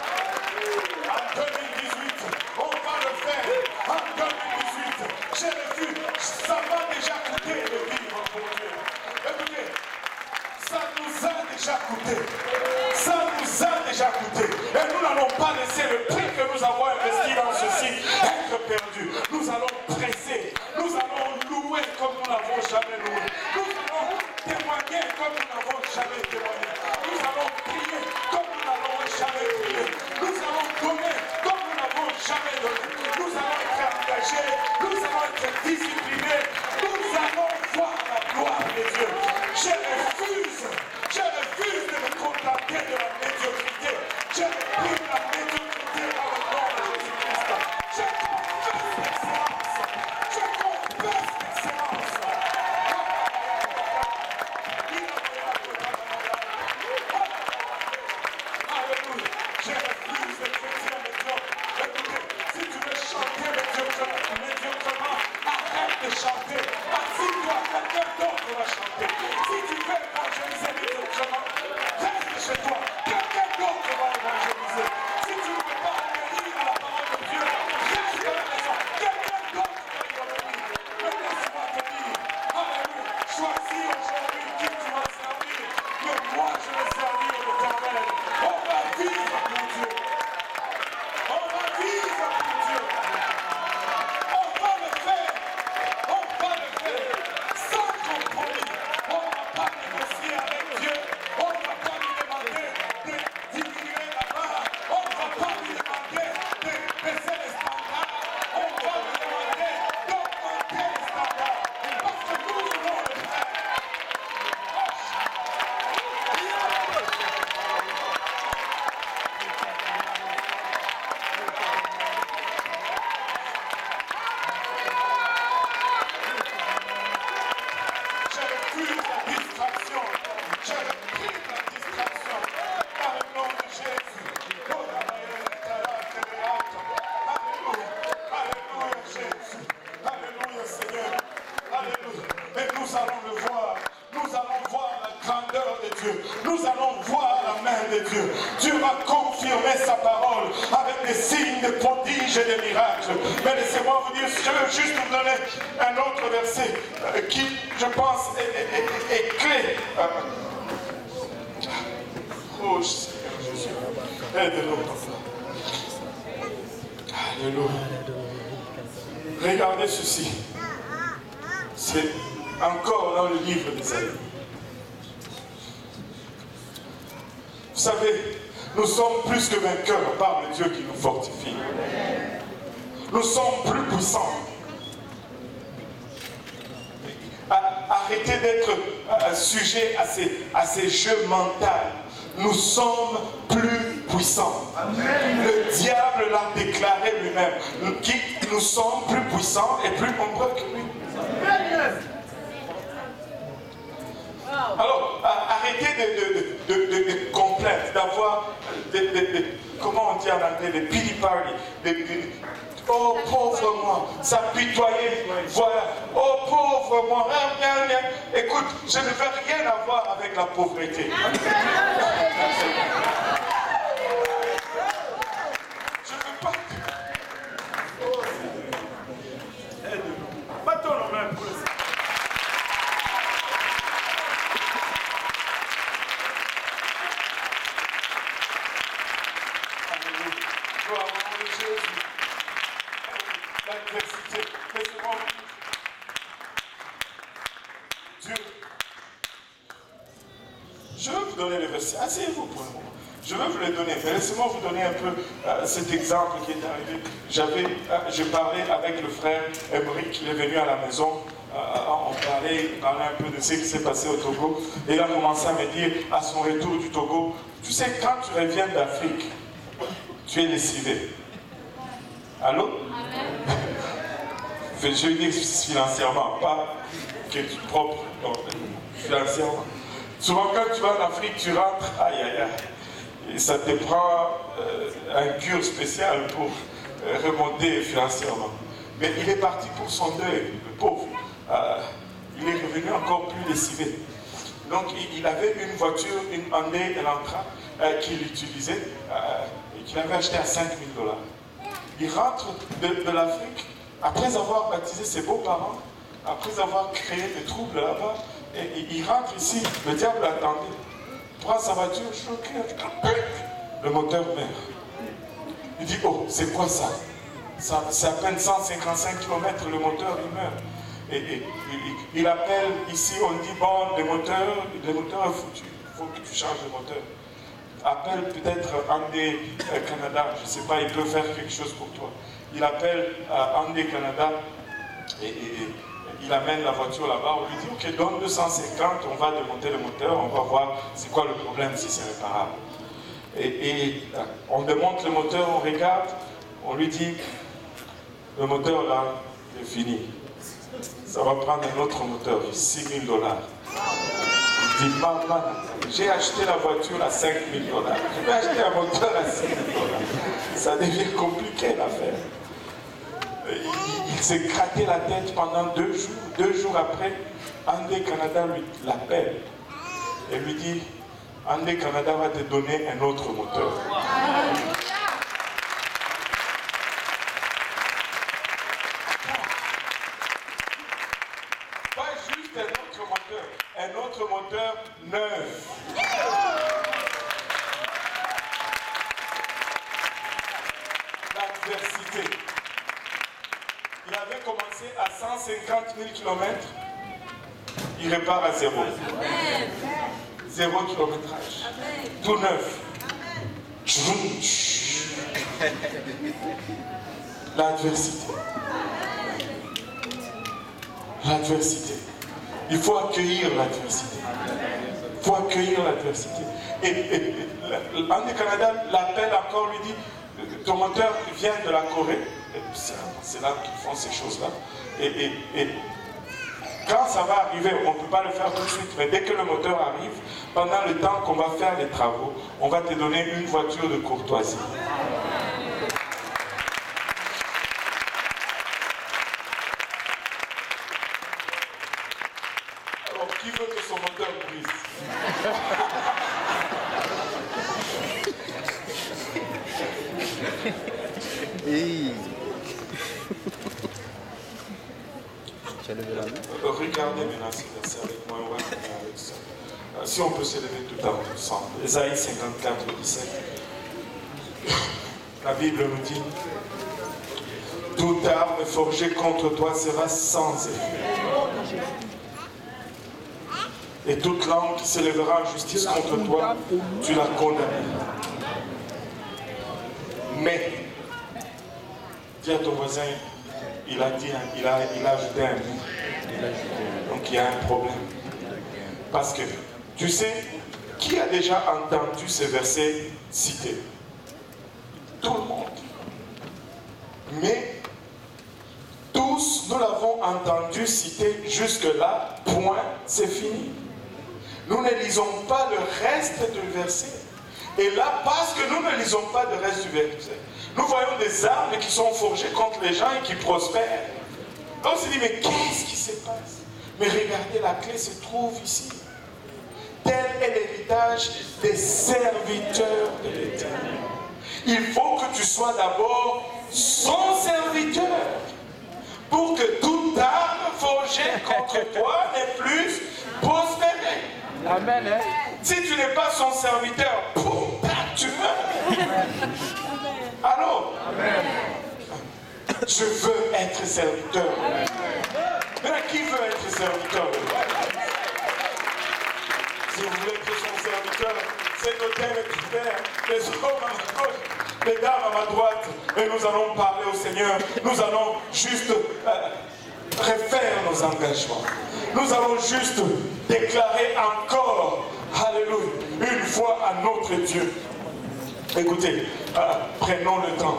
En 2018, on va le faire. En 2018, j'ai refuse. Ça m'a déjà coûté de vivre pour Dieu. Écoutez, ça nous a déjà coûté. Ça nous a déjà coûté. Et nous n'allons pas laisser le prix que nous avons investi dans ceci être perdu. Nous allons presser. Nous allons louer comme nous n'avons jamais loué. Nous allons témoigner comme nous n'avons jamais témoigné. Nous allons prier comme nous n'avons jamais prié. Nous allons donner comme nous n'avons jamais donné. Nous allons être engagés. Nous allons être disciplinés. Nous allons voir la gloire de Dieu. Je refuse de me contenter de la médiocrité. Je refuse la médiocrité dans le nom de Jésus-Christ. Je confesse l'excellence. Je confesse l'excellence. Alléluia. Je refuse de chrétien médiocre. Écoutez, si tu veux chanter médiocrement, arrête de chanter. Assis-toi, quelqu'un d'autre va chanter. Si tu veux évangéliser médiocrement, reste chez toi. Quelqu'un d'autre va évangéliser. Si tu ne veux pas obéir à la parole de Dieu, reste à la maison. Quelqu'un d'autre va y obéir. Mais laisse-moi te dire, alléluia, choisis aujourd'hui qui tu vas servir. Mais moi, je vais servir l'Éternel. On va vivre pour Dieu. On va vivre pour Dieu. On va le faire. On va le faire. Sans compromis. On ne va pas négocier avec Dieu. On ne va pas lui demander de diminuer la barre. On ne va pas lui demander de baisser les standards. On va lui demander d'augmenter les standards. Parce que nous voulons le faire. Je refuse la distraction. Je refuse la distraction. Dans le nom de Jésus. Alléluia. Alléluia Jésus. Alléluia Seigneur. Alléluia. Et nous allons le voir. Nous allons voir la grandeur de Dieu. Nous allons voir la main de Dieu. Dieu va confirmer sa parole avec des signes, des prodiges et des miracles. Mais laissez-moi vous dire, je veux juste vous donner un autre verset qui, je pense, est clé. Oh Seigneur Jésus, aide-nous. Alléluia. Regardez ceci. C'est encore dans le livre d'Ésaïe. Vous savez, nous sommes plus que vainqueurs par le Dieu qui nous fortifie. Nous sommes plus puissants. Arrêtez d'être sujet à ces jeux mentaux. Nous sommes plus puissants. Le diable l'a déclaré lui-même. Nous sommes plus puissants et plus nombreux que lui. Alors, arrêtez de complaintes, d'avoir comment on dit en anglais, des pity party, oh pauvre moi, s'apitoyer, voilà, oh pauvre moi, rien. Écoute, je ne veux rien avoir avec la pauvreté. Je ne veux pas. Battons nos mains pour le Seigneur. L'adversité, laissez-moi vous dire. Dieu. Je veux vous donner le verset. Asseyez-vous pour le moment. Je veux vous le donner, mais laissez-moi vous donner un peu cet exemple qui est arrivé. Je parlais avec le frère Emeric, il est venu à la maison. On parlait un peu de ce qui s'est passé au Togo. Et il a commencé à me dire, à son retour du Togo, tu sais, quand tu reviens d'Afrique, tu es lessivé. Allô? Je dis financièrement, pas que tu propre, non, financièrement. Souvent quand tu vas en Afrique, tu rentres, et ça te prend un cure spécial pour remonter financièrement. Mais il est parti pour son deuil, le pauvre. Il est revenu encore plus lessivé. Donc il avait une voiture, une Hyundai Elantra qu'il utilisait et qu'il avait acheté à $5 000. Il rentre de l'Afrique, après avoir baptisé ses beaux-parents, après avoir créé des troubles là-bas, et il rentre ici, le diable l'attendait, prend sa voiture, choqué, le moteur meurt. Il dit, oh, c'est quoi ça? C'est à peine 155 km, le moteur, il meurt. Et il appelle ici, on dit, bon, le moteur est foutu, il faut que tu changes de moteur. Appelle peut-être Hyundai Canada, je ne sais pas, il peut faire quelque chose pour toi. Il appelle Hyundai Canada et il amène la voiture là-bas, on lui dit, ok, donne 250, on va démonter le moteur, on va voir c'est quoi le problème, si c'est réparable. Et on démonte le moteur, on regarde, on lui dit, le moteur là, est fini. Ça va prendre un autre moteur, $6 000. Il dit, maman, j'ai acheté la voiture à $5 000. Je vais acheter un moteur à $6 000. Ça devient compliqué l'affaire. Il s'est gratté la tête pendant 2 jours. 2 jours après, Hyundai Canada lui l'appelle et lui dit, Hyundai Canada va te donner un autre moteur. Pas juste un autre moteur neuf. L'adversité. Il avait commencé à 150 000 km, il repart à 0. 0 kilométrage. Tout neuf. L'adversité. L'adversité. Il faut accueillir l'adversité. Il faut accueillir l'adversité. Et Hyundai Canada l'appelle encore, lui dit, ton moteur vient de la Corée. C'est là qu'ils font ces choses-là. Et quand ça va arriver, on ne peut pas le faire tout de suite, mais dès que le moteur arrive, pendant le temps qu'on va faire les travaux, on va te donner une voiture de courtoisie. Alors, qui veut que son moteur brise? Regardez maintenant ce verset avec moi, ouais, avec ça. Si on peut se lever tout ensemble. Ésaïe 54, 17. La Bible nous dit, toute arme forgée contre toi sera sans effet. Et toute langue qui s'élèvera en justice contre toi, tu la condamneras. Mais, dis à ton voisin, il a ajouté un mot. Donc il y a un problème. Parce que, tu sais, qui a déjà entendu ce verset cité? Tout le monde. Mais, tous, nous l'avons entendu citer jusque-là, point, c'est fini. Nous ne lisons pas le reste du verset. Et là, parce que nous ne lisons pas de reste du verset, nous voyons des armes qui sont forgées contre les gens et qui prospèrent. On se dit, mais qu'est-ce qui se passe? Mais regardez, la clé se trouve ici. Tel est l'héritage des serviteurs de l'Éternel. Il faut que tu sois d'abord son serviteur pour que toute arme forgée contre toi n'ait plus prospéré. Amen. Hein? Si tu n'es pas son serviteur, tu meurs. Alors, je veux être serviteur. Mais qui veut être serviteur? Si vous voulez être son serviteur, c'est noté les frères, les hommes à ma gauche, les dames à ma droite, et nous allons parler au Seigneur. Nous allons juste refaire nos engagements. Nous allons juste déclarer encore, alléluia, une fois à notre Dieu. Écoutez, prenons le temps.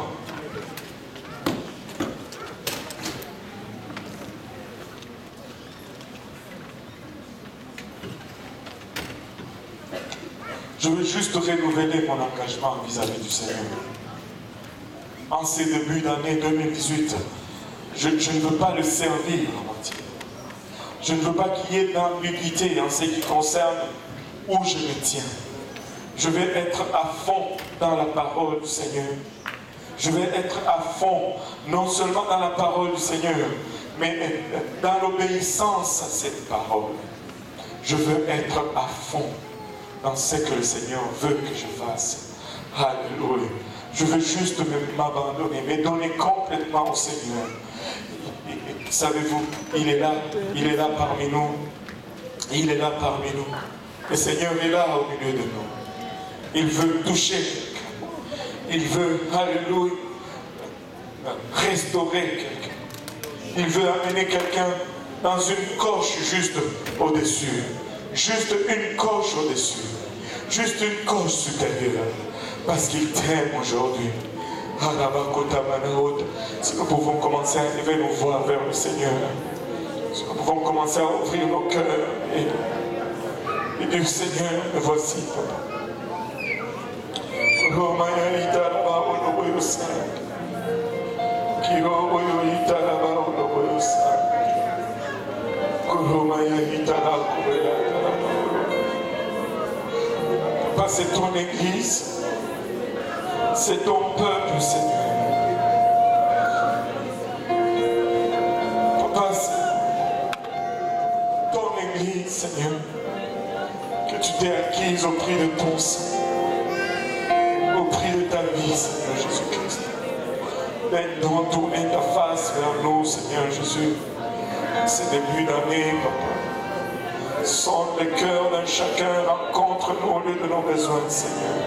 Je veux juste renouveler mon engagement vis-à-vis du Seigneur. En ces débuts d'année 2018, je ne veux pas le servir en entier. Je ne veux pas qu'il y ait d'ambiguïté en ce qui concerne où je me tiens. Je vais être à fond dans la parole du Seigneur. Je vais être à fond, non seulement dans la parole du Seigneur, mais dans l'obéissance à cette parole. Je veux être à fond dans ce que le Seigneur veut que je fasse. Alléluia. Je veux juste m'abandonner, me donner complètement au Seigneur. Savez-vous, il est là parmi nous. Il est là parmi nous. Le Seigneur est là au milieu de nous. Il veut toucher quelqu'un. Il veut, alléluia, restaurer quelqu'un. Il veut amener quelqu'un dans une coche juste au-dessus. Juste une coche au-dessus. Juste une coche supérieure. Parce qu'il t'aime aujourd'hui. Si nous pouvons commencer à élever nos voix vers le Seigneur. Si nous pouvons commencer à ouvrir nos cœurs et dire, Seigneur, me voici, Papa. Papa, c'est ton église. C'est ton peuple, Seigneur. Papa, c'est ton église, Seigneur, que tu t'es acquise au prix de ton sang, au prix de ta vie, Seigneur Jésus-Christ. Maintenant, tourner ta face vers nous, Seigneur Jésus. Ces débuts d'année, Papa. Sonde les cœurs d'un chacun, rencontre-nous au lieu de nos besoins, Seigneur.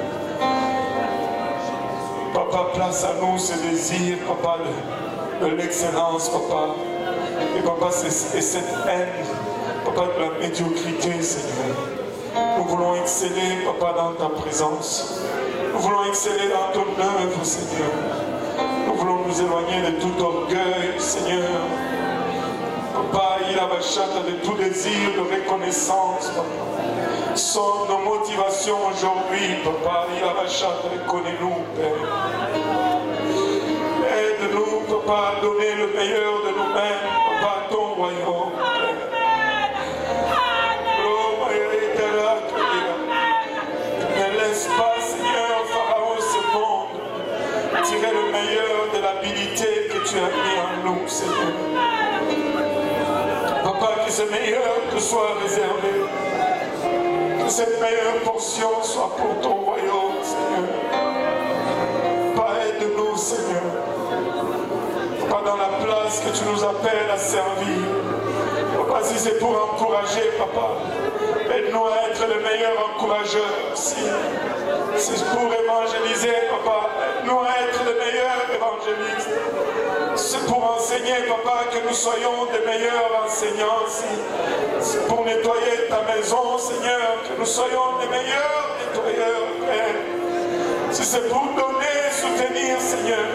Papa, place à nous ce désir, Papa, de l'excellence, Papa. Et Papa, et cette haine, Papa, de la médiocrité, Seigneur. Nous voulons exceller, Papa, dans ta présence. Nous voulons exceller dans ton œuvre, Seigneur. Nous voulons nous éloigner de tout orgueil, Seigneur. Papa, il a bachata de tout désir de reconnaissance, Papa. Sont nos motivations aujourd'hui, Papa. Il a bachata, reconnais-nous, Père. Aide-nous, Papa, à donner le meilleur de nous-mêmes, Papa, à ton royaume, Père. Ne laisse pas, Seigneur, Pharaon, ce monde, tirer le meilleur de l'habilité que tu as mis en nous, Seigneur. Papa, que ce meilleur te soit réservé. Que cette meilleure portion soit pour ton royaume, Seigneur. Papa, aide-nous, Seigneur. Papa, dans la place que tu nous appelles à servir. Papa, si c'est pour encourager, Papa, aide-nous à être le meilleur encourageur. Si c'est pour évangéliser, Papa, aide-nous à être le meilleur évangéliste. C'est pour enseigner, Papa, que nous soyons des meilleurs enseignants. C'est pour nettoyer ta maison, Seigneur, que nous soyons des meilleurs nettoyeurs, Père. Si c'est pour donner, soutenir, Seigneur,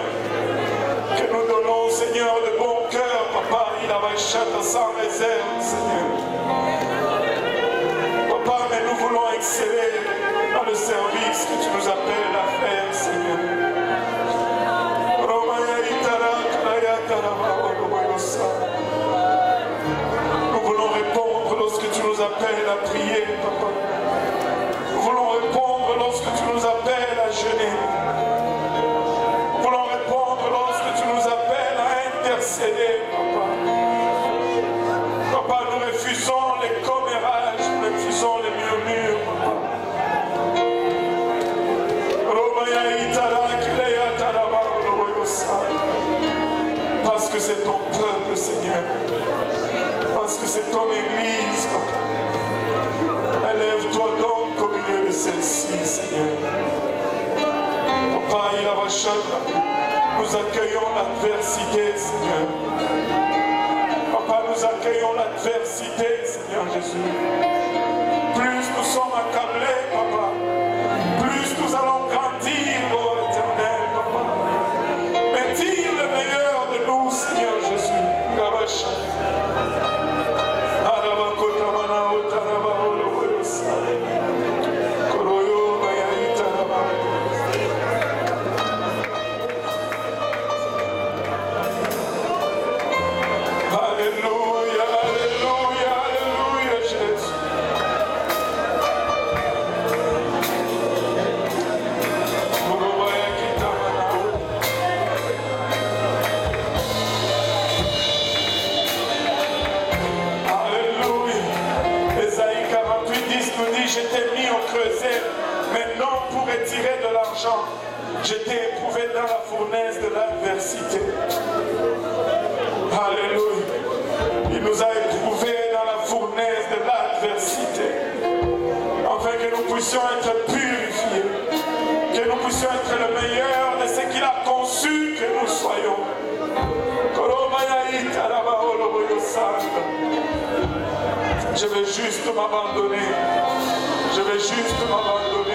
que nous donnons, Seigneur, de bon cœur, Papa, il a chata sans réserve, Seigneur. Papa, mais nous voulons exceller dans le service que tu nous appelles à faire, Seigneur. Nous voulons répondre lorsque tu nous appelles à prier, Papa. Nous voulons répondre lorsque tu nous appelles à jeûner. Nous voulons répondre lorsque tu nous appelles à intercéder, Papa. Papa, nous refusons les commérages, nous refusons les murmures, Papa. Parce que c'est ton peuple, Seigneur. Parce que c'est ton église, Papa. Élève-toi donc au milieu de celle-ci, Seigneur. Papa, nous accueillons l'adversité, Seigneur. Papa, nous accueillons l'adversité, Seigneur Jésus. Plus nous sommes accablés, Papa, plus nous allons grandir, ô Éternel, Papa. Mais tire le meilleur de nous, Seigneur Jésus. Alléluia, alléluia, alléluia, Jésus. Je t'ai mis au creuset, mais non pour retirer de l'argent. Je t'ai éprouvé dans la fournaise de l'adversité. Alléluia. Il nous a éprouvés dans la fournaise de l'adversité. Afin que nous puissions être purifiés. Que nous puissions être le meilleur de ce qu'il a conçu que nous soyons. Je vais juste m'abandonner. Je vais juste m'abandonner.